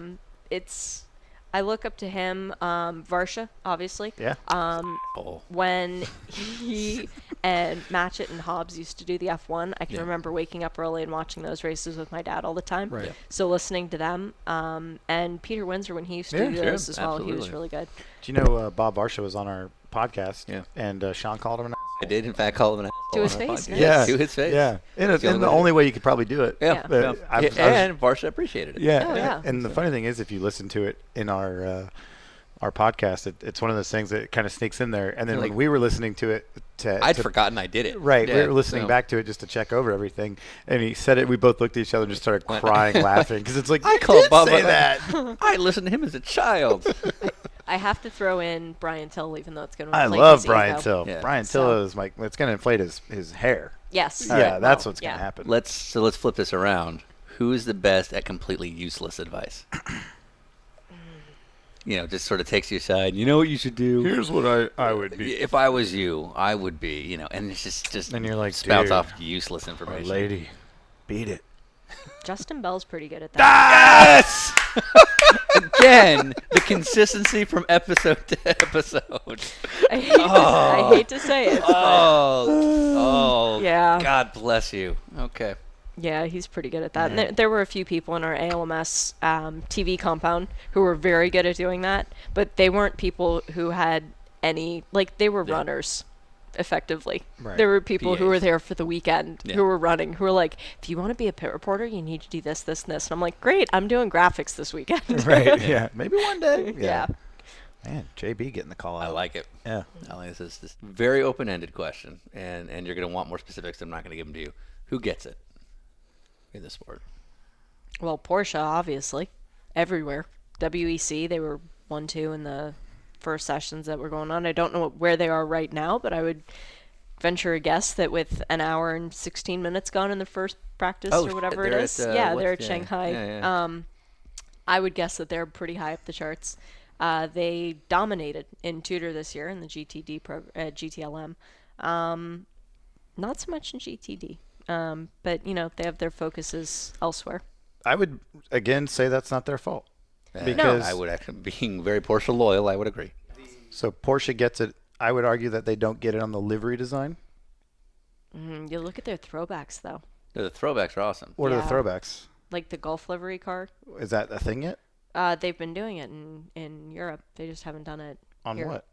It's I look up to him. Varsha, obviously. Yeah. Oh. When he and Matchett and Hobbs used to do the F1, I can Yeah. remember waking up early and watching those races with my dad all the time. Right. Yeah. So listening to them, and Peter Windsor when he used to Yeah, do sure, those as well, he was absolutely. really good. Do you know Bob Varsha was on our podcast? Yeah. And Sean called him an I did, in fact, call him an To asshole his on our face, podcast. yeah. To his face. Yeah. And That's the only way you could probably do it. Yeah. But yeah. I was- And Varsha appreciated it. Yeah. Oh, yeah. And the funny thing is, if you listen to it in our podcast, it's one of those things that kind of sneaks in there. And then Like- when we were listening to it, I'd forgotten I did it. Right, we Yeah, were listening so- back to it just to check over everything, and he said it. We both looked at each other and just started crying, laughing, because it's like I you called did Bob say a- that. I listened to him as a child. I have to throw in Brian Till, even though it's going to I inflate love his Brian ego. Till. Yeah. Brian So- Till is like it's going to inflate his hair. Yes. Yeah, that's Well, what's going to happen. let's flip this around. Who is the best at completely useless advice? just sort of takes you aside. You know what you should do? Here's what I would be. If I was you, I would be, and it's just And you're like, spouts dude, off useless Our information. lady, beat it. Justin Bell's pretty good at that. Yes! Again, the consistency from episode to episode. I hate to say it. But Oh, Yeah. God bless you. Okay. yeah, he's pretty good at that. And there were a few people in our ALMS TV compound who were very good at doing that, but they weren't people who had they were runners. Effectively. Right. There were people who were PAs. there for the weekend Yeah. who were running, who were like, if you want to be a pit reporter, you need to do this, this, and this. And I'm like, great, I'm doing graphics this weekend. Right. Yeah. Maybe one day. Yeah. Man, JB getting the call out. I like it. Yeah. I like this is a very open-ended question, and you're going to want more specifics. I'm not going to give them to you. Who gets it in the sport? Well, Porsche, obviously. Everywhere. WEC, they were 1-2 in the first sessions that were going on. I don't know where they are right now, but I would venture a guess that with an hour and 16 minutes gone in the first practice Oh, or whatever it they're is. at, They're at yeah, Shanghai. yeah. I would guess that they're pretty high up the charts. They dominated in Tudor this year in the GTLM. Not so much in GTD. But, they have their focuses elsewhere. I would, again, say that's not their fault. Because I would actually, being very Porsche loyal, I would agree. So Porsche gets it. I would argue that they don't get it on the livery design. You look at their throwbacks, though. The throwbacks are awesome. What are the Yeah. throwbacks? Like the Golf livery car. Is that a thing yet? They've been doing it in Europe. They just haven't done it On here. what?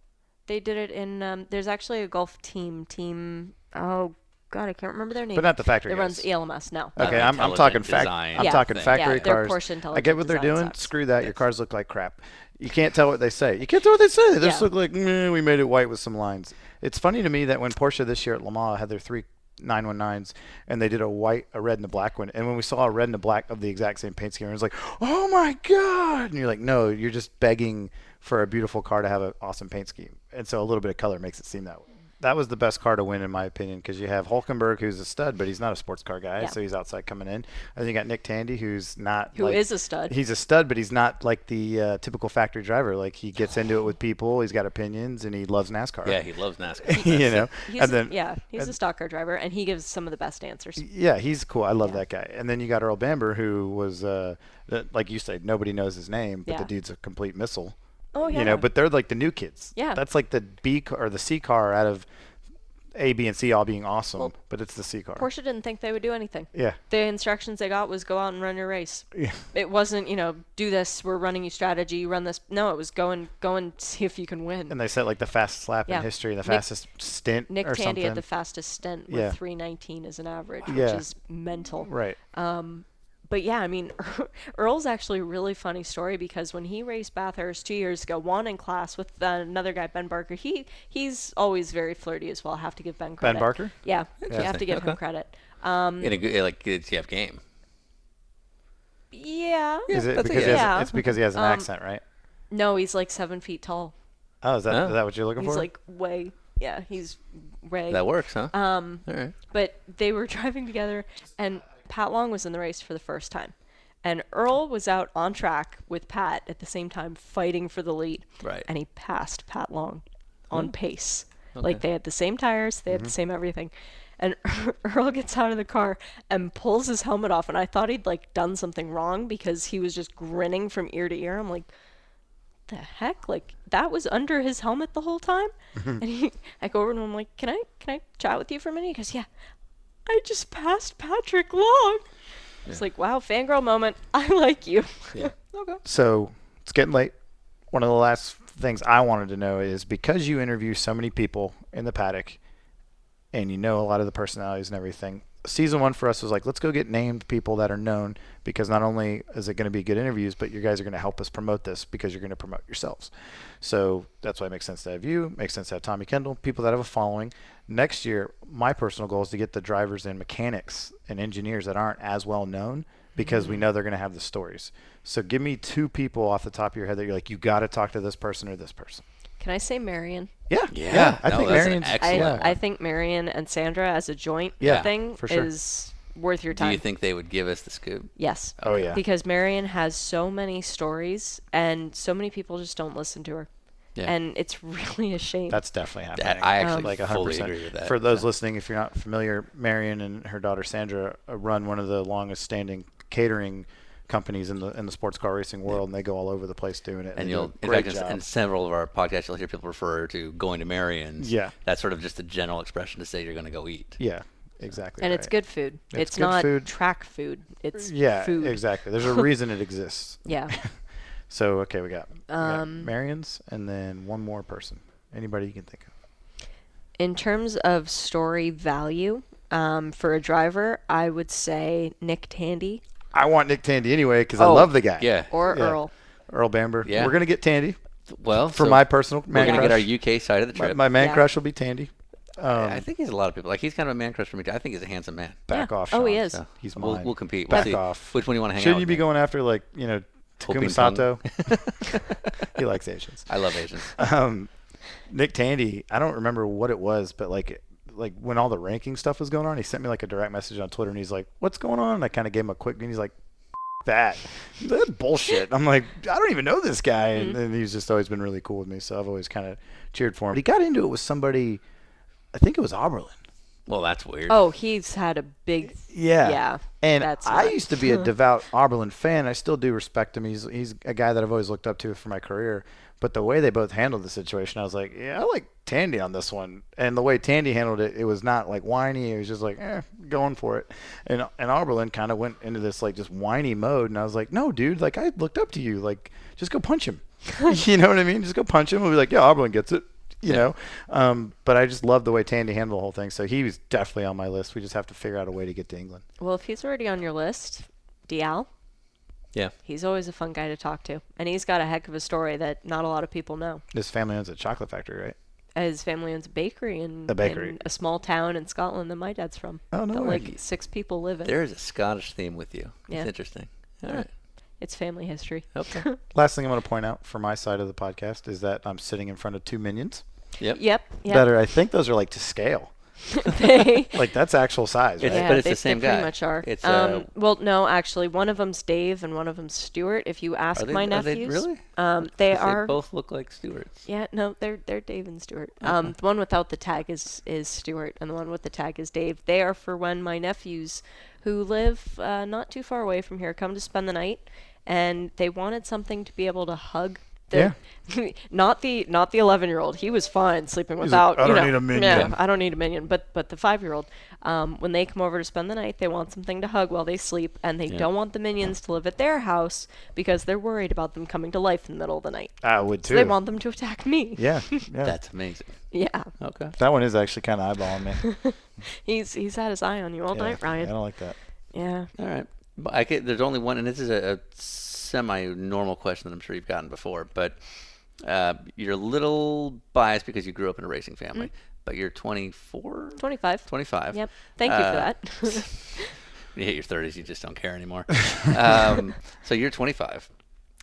They did it in. There's actually a golf team. Oh God, I can't remember their name. But not the factory It runs guys. ELMS. No. Okay, Not I'm intelligent talking design I'm Yeah. talking thing. factory Yeah, they're cars. Porsche I intelligent get what they're design doing. sucks. Screw that. Your cars look like crap. You can't tell what they say. You can't tell what they say. They just Yeah. look like we made it white with some lines. It's funny to me that when Porsche this year at Le Mans had their 3 919s and they did a white, a red, and a black one, and when we saw a red and a black of the exact same paint scheme, it was like, oh my God! And you're like, no, you're just begging for a beautiful car to have an awesome paint scheme, and so a little bit of color makes it seem that way. That was the best car to win, in my opinion, because you have Hulkenberg, who's a stud, but he's not a sports car guy, Yeah. so he's outside coming in. And then you got Nick Tandy, who's not Who like, is a stud. He's a stud, but he's not like the typical factory driver. Like he gets into it with people, he's got opinions, and he loves NASCAR. Yeah, he loves NASCAR. you know. He's And then he's a stock car driver, and he gives some of the best answers. yeah, he's cool. I love Yeah. that guy. And then you got Earl Bamber, who was like you said, nobody knows his name, but Yeah. the dude's a complete missile. Oh yeah. You know, but they're like the new kids. Yeah. That's like the B car or the C car out of A, B, and C all being awesome, Well, but it's the C car. Porsche didn't think they would do anything. Yeah. The instructions they got was go out and run your race. Yeah. It wasn't, do this, we're running you strategy, you run this. No, it was go and see if you can win. And they set like the fastest lap Yeah. in history, the Nick- fastest stint Nick or Tandy something. had the fastest stint with Yeah. 319 as an average, Yeah. which is mental. Right. But yeah, I mean, Earl's actually a really funny story because when he raced Bathurst 2 years ago, won in class with another guy, Ben Barker. He's always very flirty as well. I have to give Ben credit. Ben Barker? Yeah, you have to give him Okay. credit. In a good, like, it's CF game. Yeah. Is it that's because a he has, yeah. it's because he has an accent, right? No, he's like 7 feet tall. Oh, is that Oh. is that what you're looking He's for? like way. Yeah, he's way. That works, huh? All right. But they were driving together, and Pat Long was in the race for the first time. And Earl was out on track with Pat at the same time fighting for the lead. Right. And he passed Pat Long on pace. Like they had the same tires, they had the same everything. And Earl gets out of the car and pulls his helmet off. And I thought he'd like done something wrong because he was just grinning from ear to ear. I'm like, the heck? Like that was under his helmet the whole time? And I go over to him, I'm like, can I chat with you for a minute? He goes, yeah. I just passed Patrick Long. It's like, wow, fangirl moment. I like you. Yeah. So it's getting late. One of the last things I wanted to know is because you interview so many people in the paddock and you know a lot of the personalities and everything, season one for us was like, let's go get named people that are known because not only is it going to be good interviews, but you guys are going to help us promote this because you're going to promote yourselves. So that's why it makes sense to have you, makes sense to have Tommy Kendall, people that have a following. Next year, my personal goal is to get the drivers and mechanics and engineers that aren't as well known because we know they're going to have the stories. So give me 2 people off the top of your head that you're like, you got to talk to this person or this person. Can I say Marion? Yeah. Yeah. I No, think that's an Marion's excellent I think Marion and Sandra as a joint Yeah, thing for sure. is worth your Do time. you think they would give us the scoop? Yes. Oh, yeah. Because Marion has so many stories, and so many people just don't listen to her. Yeah. And it's really a shame. That's definitely happening. I actually like 100%. fully agree with that. For those listening, if you're not familiar, Marion and her daughter Sandra run one of the longest standing catering companies in the sports car racing world, and they go all over the place doing it. And they you'll, do a in great fact, job. in several of our podcasts, you'll hear people refer to going to Marion's. Yeah. That's sort of just a general expression to say you're going to go eat. Yeah, exactly. and right. it's good food. It's good not food. track food. It's Yeah, food. exactly. There's a reason it exists. Yeah. So okay, we got Marion's, and then one more person. Anybody you can think of. In terms of story value, for a driver, I would say Nick Tandy I want Nick Tandy anyway because I love the guy. Yeah. or Yeah. Earl. Earl Bamber. Yeah. We're gonna get Tandy Well, for so my personal we're man going to crush. get our UK side of the trip. My man Yeah. crush will be Tandy. I think he's a lot of people. Like, he's kind of a man crush for me, too. I think he's a handsome man. Back Yeah. off. Oh, he Sean. is. So He's we'll, mine. we'll compete. Back We'll see off. which one you want to hang Shouldn't out you with be me. going after like Takuma Hoping Sato? He likes Asians. I love Asians. Nick Tandy, I don't remember what it was, but like when all the ranking stuff was going on, he sent me like a direct message on Twitter, and he's like, "What's going on?" And I kind of gave him a quick, and he's like, "That's bullshit." I'm like, I don't even know this guy, and he's just always been really cool with me, so I've always kind of cheered for him. But he got into it with somebody, I think it was Oberlin. Well, that's weird. Oh, he's had a big. Yeah. Yeah, And that's I nuts. used to be a devout Oberlin fan. I still do respect him. He's a guy that I've always looked up to for my career. But the way they both handled the situation, I was like, yeah, I like Tandy on this one. And the way Tandy handled it, it was not like whiny. It was just like, going for it. And Oberlin kind of went into this like just whiny mode. And I was like, no, dude, like I looked up to you. Like, just go punch him. You know what I mean? Just go punch him. We'll be like, yeah, Oberlin gets it. You know, but I just love the way Tandy handled the whole thing. So he was definitely on my list. We just have to figure out a way to get to England. Well, if he's already on your list, Dial, Yeah. he's always a fun guy to talk to, and he's got a heck of a story that not a lot of people know. His family owns a chocolate factory, right? His family owns a bakery in a small town in Scotland that my dad's from. Oh, no that way. like 6 people live in. There's a Scottish theme with you. Yeah. It's interesting. All Yeah. right. It's family history. Okay. Last thing I'm going to point out for my side of the podcast is that I'm sitting in front of 2 Minions Yep. Yep. that are, I think those are like to scale. They, Like that's actual size, right? It's- yeah, but it's they, the same they pretty guy. much are. It's, well, no, actually, one of them's Dave and one of them's Stuart. If you ask my Are they nephews, really? they 'Cause are. They both look like Stewarts. Yeah, no, they're Dave and Stuart. The one without the tag is Stuart, and the one with the tag is Dave. They are for when my nephews, who live not too far away from here, come to spend the night, and they wanted something to be able to hug. Not the 11-year-old. He was fine sleeping without. like, "I you don't know, need a minion." Yeah, I don't need a minion. But the 5-year-old, when they come over to spend the night, they want something to hug while they sleep, and they don't want the minions to live at their house because they're worried about them coming to life in the middle of the night. I would So too. they want them to attack me. Yeah. That's amazing. Yeah. Okay. That one is actually kind of eyeballing me. He's had his eye on you all Yeah, night, Ryan. I don't like that. Yeah. All right. But there's only one, and this is a semi-normal question that I'm sure you've gotten before, but you're a little biased because you grew up in a racing family, but you're 24? 25. 25. Yep. Thank you for that. When you hit your 30s, you just don't care anymore. So you're 25.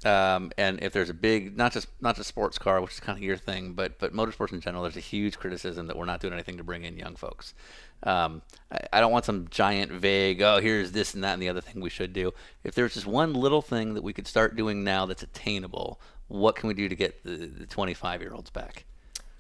And if there's a big, not just sports car, which is kind of your thing, but motorsports in general, there's a huge criticism that we're not doing anything to bring in young folks. I don't want some giant vague, here's this and that and the other thing we should do. If there's just one little thing that we could start doing now that's attainable, what can we do to get the 25-year-olds back?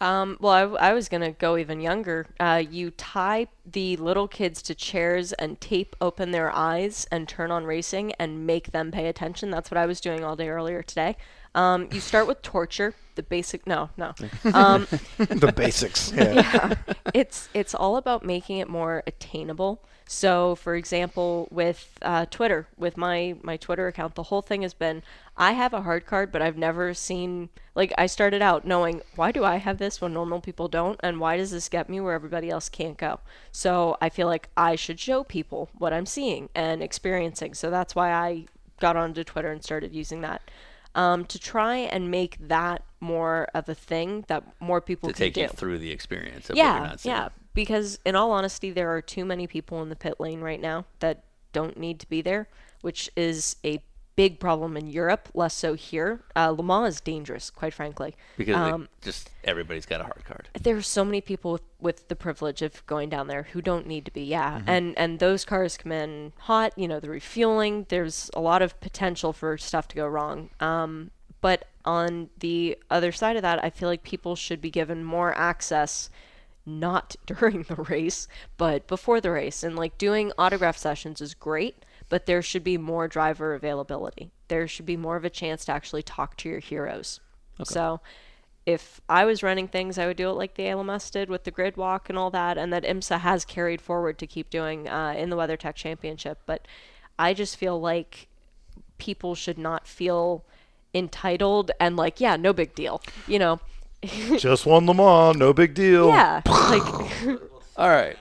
Well, I was going to go even younger. You tie the little kids to chairs and tape open their eyes and turn on racing and make them pay attention. That's what I was doing all day earlier today. You start with torture, the basic, no. The basics. Yeah. It's all about making it more attainable. So, for example, with Twitter, with my Twitter account, the whole thing has been, I have a hard card, but I've never seen, like, I started out knowing, why do I have this when normal people don't, and why does this get me where everybody else can't go? So I feel like I should show people what I'm seeing and experiencing. So that's why I got onto Twitter and started using that. To try and make that more of a thing that more people To can take do. you through the experience of what you're not seeing. Yeah, because in all honesty, there are too many people in the pit lane right now that don't need to be there, which is a big problem in Europe, less so here. Le Mans is dangerous, quite frankly. Because just everybody's got a hard card. There's so many people with the privilege of going down there who don't need to be, and those cars come in hot, the refueling, there's a lot of potential for stuff to go wrong. But on the other side of that, I feel like people should be given more access, not during the race, but before the race. And like doing autograph sessions is great, but there should be more driver availability. There should be more of a chance to actually talk to your heroes. Okay. So if I was running things, I would do it like the ALMS did with the grid walk and all that, and that IMSA has carried forward to keep doing in the WeatherTech Championship. But I just feel like people should not feel entitled and like, yeah, no big deal, Just won Le Mans, no big deal. Yeah, like. All right.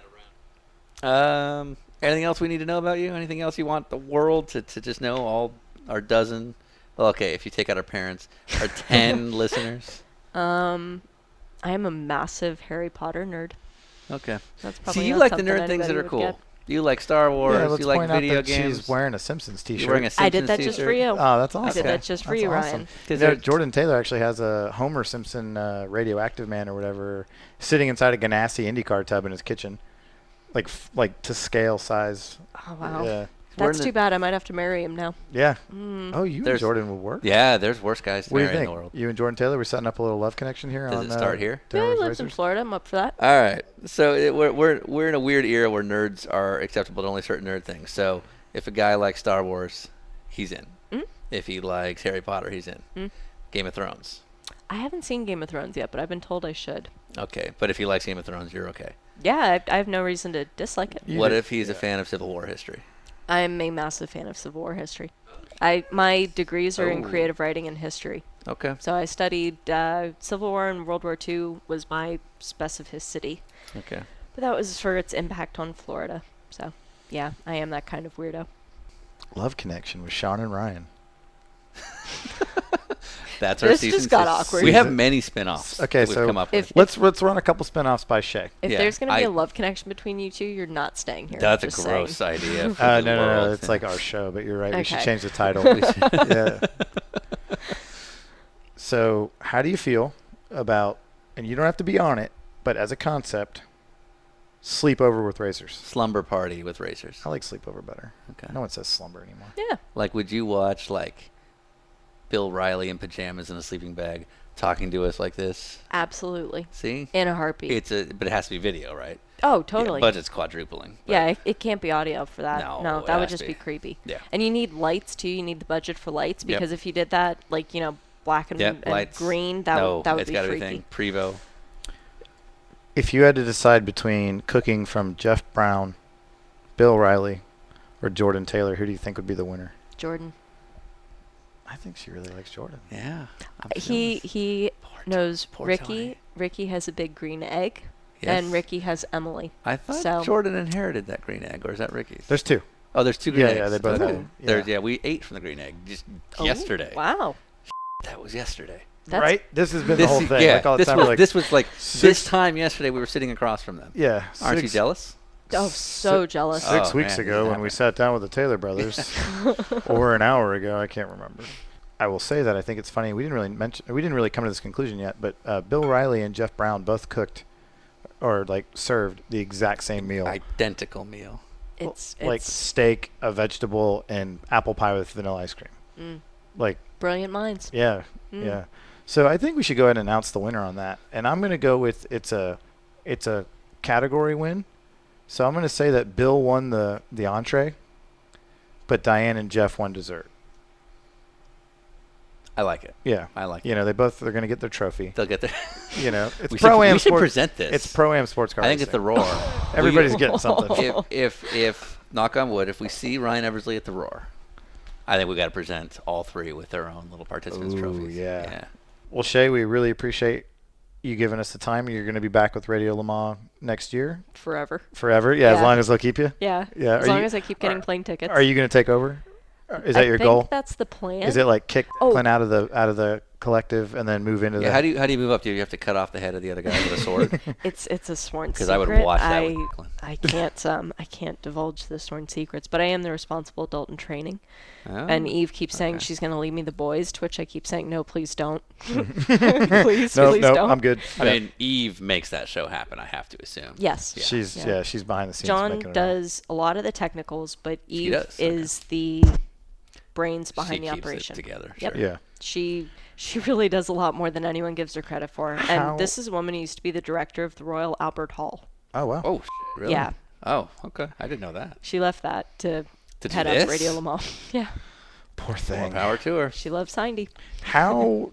Anything else we need to know about you? Anything else you want the world to just know? All our dozen. Well, okay, if you take out our parents, our 10 listeners. I am a massive Harry Potter nerd. Okay. That's probably See, you not like the something nerd things that anybody are would cool. get. You like Star Wars. Yeah, let's you like point out video that games. she's wearing a Simpsons t-shirt. You're wearing a I Simpsons did that just t-shirt. for you. Oh, that's I awesome. did that just for That's you, awesome. Ryan. Is there- Jordan Taylor actually has a Homer Simpson radioactive man or whatever sitting inside a Ganassi IndyCar tub in his kitchen, like to scale size. Oh, wow. Yeah. That's too bad. I might have to marry him now. Yeah. Oh, you and There's- Jordan would work. Yeah, there's worse guys to What do you marry in think? the world. You and Jordan Taylor, we're setting up a little love connection here. Does on, it start here? Yeah, Dinner he with lives in Racers? Florida. I'm up for that. All right. So we're in a weird era where nerds are acceptable to only certain nerd things. So if a guy likes Star Wars, he's in. If he likes Harry Potter, he's in. Game of Thrones. I haven't seen Game of Thrones yet, but I've been told I should. Okay. But if he likes Game of Thrones, you're okay. Yeah, I have no reason to dislike it. You What did- if he's a fan of Civil War history? I'm a massive fan of Civil War history. My degrees are in creative writing and history. Okay. So I studied Civil War and World War II was my specificity. Okay. But that was for its impact on Florida. So, yeah, I am that kind of weirdo. Love connection with Sean and Ryan. That's our This season. just got six. awkward. We have many spin-offs. Okay, that we've so come up if- with. Let's run a couple spin-offs by Shea. If Yeah, there's going to be I- a love connection between you two, you're not staying here. That's a just gross saying. idea. For No, the no, world. it's like our show, but you're right. We should Okay. change the title. Yeah. So, how do you feel about, and you don't have to be on it, but as a concept, sleepover with racers? Slumber party with racers. I like sleepover better. Okay. No one says slumber anymore. Yeah. Like, would you watch like Bill Riley in pajamas and a sleeping bag talking to us like this? Absolutely. See, In a heartbeat. but it has to be video, right? Oh, totally. Yeah, budget's quadrupling. but- Yeah, it can't be audio for that. No, No, it that would has just to be be. creepy. Yeah. And you need lights too. You need the budget for lights Yep. because if you did that, like black and, Yep, and lights. green, that no, would it's be gotta freaky. be thing. Prevo. If you had to decide between cooking from Jeff Brown, Bill Riley, or Jordan Taylor, who do you think would be the winner? Jordan. I think she really likes Jordan. Yeah. I'm He knows poor Ricky. Tony. Ricky has a big green egg, Yes. and Ricky has Emily. I thought so- Jordan inherited that green egg, or is that Ricky's? There's two. Oh, there's two green Yeah, eggs. yeah, they both Okay. have them. There's, Yeah. yeah, we ate from the green egg just Oh, yesterday. Wow. That was yesterday. That's, Right? This has been the whole thing. Yeah, Like all the this time, was we're like, this was like six- this time yesterday. We were sitting across from them. yeah. Aren't you six- jealous? Oh, so jealous. Oh, 6 weeks man, ago he's when we happy. sat down with the Taylor brothers, or an hour ago, I can't remember. I will say that I think it's funny. We didn't really come to this conclusion yet, but Bill Riley and Jeff Brown both cooked or like served the exact same meal. Identical meal. It's like steak, a vegetable, and apple pie with vanilla ice cream. Like, brilliant minds. yeah, yeah. So I think we should go ahead and announce the winner on that. And I'm going to go with it's a category win. So I'm going to say that Bill won the entree, but Diane and Jeff won dessert. I like it. Yeah. I like it. You know, they're going to get their trophy. They'll get there. You know, it's we pro-am should sports. present this. It's pro-am sports car I think racing. it's the Roar. Everybody's getting something. If knock on wood, if we see Ryan Eversley at the Roar, I think we got to present all three with their own little participants Ooh, trophies. yeah. Well, Shea, we really appreciate you giving us the time. You're going to be back with Radio Le Mans next year, Forever. forever. Yeah, as Yeah. long as they'll keep you. Yeah. Yeah. As long as I keep getting plane tickets. Are you going to take over? Is that your I think goal? that's the plan. Is it like kick Oh. Clint out of the collective and then move into Yeah, the. how do you move up? Do you have to cut off the head of the other guy with a sword? It's a sworn secret. Because I would watch that with Declan. I can't divulge the sworn secrets, but I am the responsible adult in training. Oh, And Eve keeps saying okay. she's going to leave me the boys, to which I keep saying, no, please don't. please No, don't. I'm good. I mean, Eve makes that show happen, I have to assume. Yes. She's behind the scenes. John making it all. does a lot of the technicals, but Eve does, okay. is the brains behind She the keeps it operation. together, Yep. sure. Yeah. She really does a lot more than anyone gives her credit for. How- And this is a woman who used to be the director of the Royal Albert Hall. Oh wow. Oh, really? Yeah. Oh, okay. I didn't know that. She left that to To do head this? up Radio Le Mans. Yeah. Poor More thing. power to her. She loves Hindy. How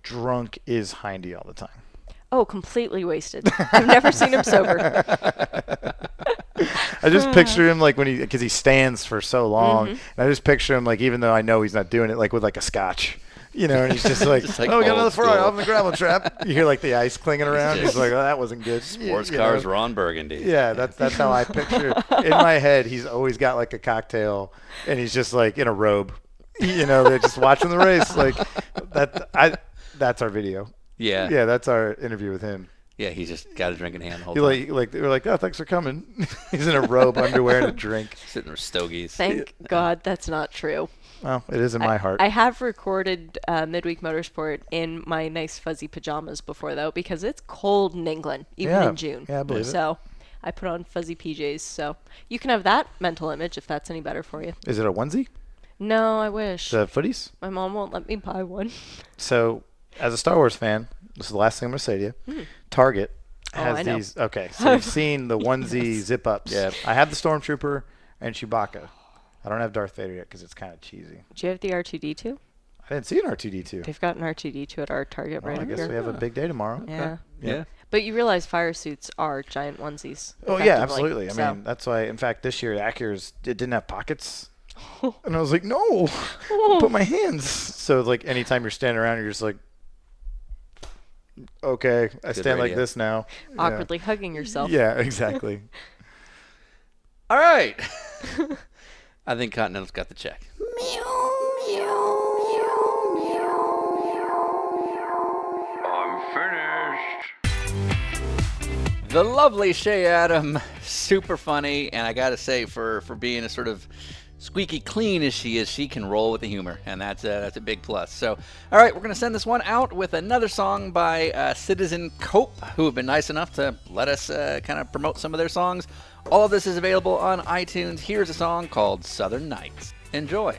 drunk is Hindy all the time? Oh, completely wasted. I've never seen him sober. I just picture him like because he stands for so long, Mm-hmm. and I just picture him like, even though I know he's not doing it, like with like a scotch, and he's just like, Just like oh, we got another old Ferrari school. off the gravel trap. You hear like the ice clinging around. He's just- like, oh, that wasn't good. Sports You cars, know? Ron Burgundy. Yeah, that's how I picture. In my head, he's always got like a cocktail, and he's just like in a robe. They're just watching the race. Like that's our video. Yeah. Yeah, that's our interview with him. Yeah, he's just got a drink in hand the whole He time. like they were like, oh, thanks for coming. He's in a robe, underwear, and a drink. Sitting there with stogies. Thank God that's not true. Well, it is in my heart. I have recorded Midweek Motorsport in my nice fuzzy pajamas before, though, because it's cold in England, even Yeah. in June. Yeah, I believe it. So I put on fuzzy PJs. So you can have that mental image if that's any better for you. Is it a onesie? No, I wish. The footies? My mom won't let me buy one. So, as a Star Wars fan, this is the last thing I'm going to say to you. Target has I know. these. Okay, so you've seen the onesie zip ups. Yeah. I have the Stormtrooper and Chewbacca. I don't have Darth Vader yet because it's kind of cheesy. Do you have the R2D2? I didn't see an R2D2. They've got an R2D2 at our Target Well, right I guess here. we have a big day tomorrow. Yeah. Yeah. But you realize fire suits are giant onesies. Oh yeah, effectively. absolutely. I So- mean, that's why. In fact, this year Acura's it didn't have pockets, and I was like, no, put my hands. So like, anytime you're standing around, you're just like, okay, I stand like radio. this now. Yeah. awkwardly hugging yourself. Yeah, exactly. All right. I think Continental's got the check. I'm finished. The lovely Shea Adam, super funny, and I gotta say, for being as sort of squeaky clean as she is, she can roll with the humor, and that's a big plus. So, all right, we're gonna send this one out with another song by Citizen Cope, who have been nice enough to let us kind of promote some of their songs. All of this is available on iTunes. Here's a song called Southern Nights. Enjoy.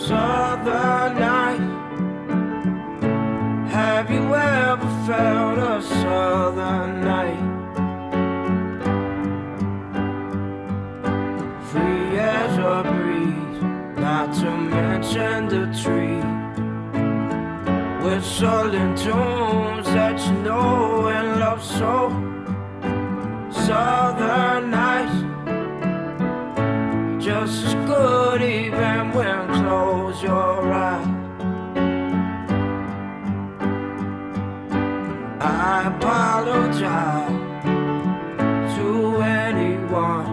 Southern night. Have you ever felt a southern night? Free as a breeze, not to mention the tree. Whistling tunes that you know and love so. Southern nights, just as good even when close your eyes. I apologize to anyone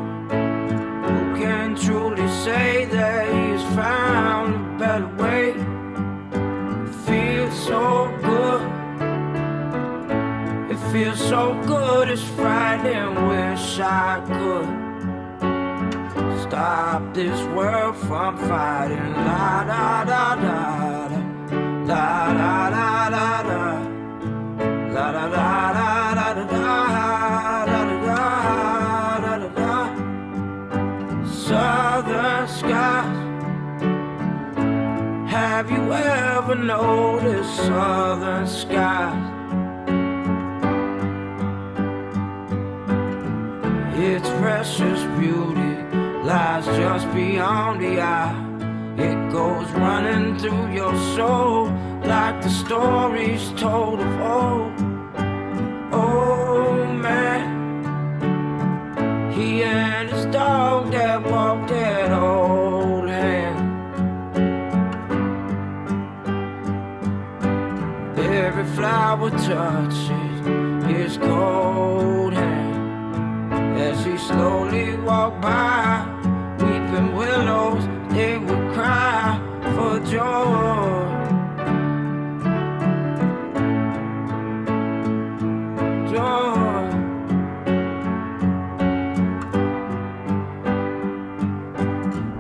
who can truly say that he's found a better way. It feels so good. It feels so good, it's frightening. Wish I could stop this world from fighting. La da da da da, la da da da da, la da da da da da da da da da da. Southern skies. Have you ever noticed southern skies? Its precious beauty lies just beyond the eye. It goes running through your soul like the stories told of old. Oh man, he ain't would touch his cold hand as he slowly walked by. Weeping willows, they would cry for joy. Joy.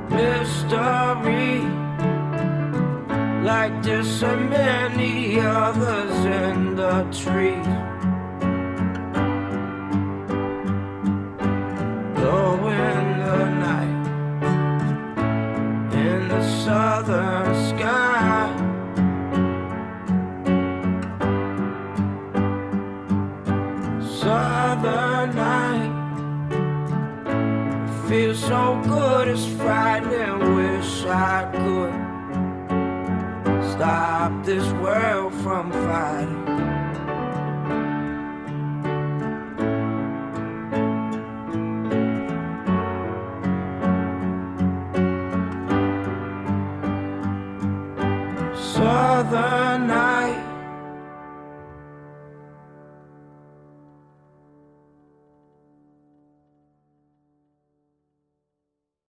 Mystery, like there's so many others in the trees. Glow in the night, in the southern sky. Southern night feels so good, it's frightening. Wish I could stop this world from fighting. Southern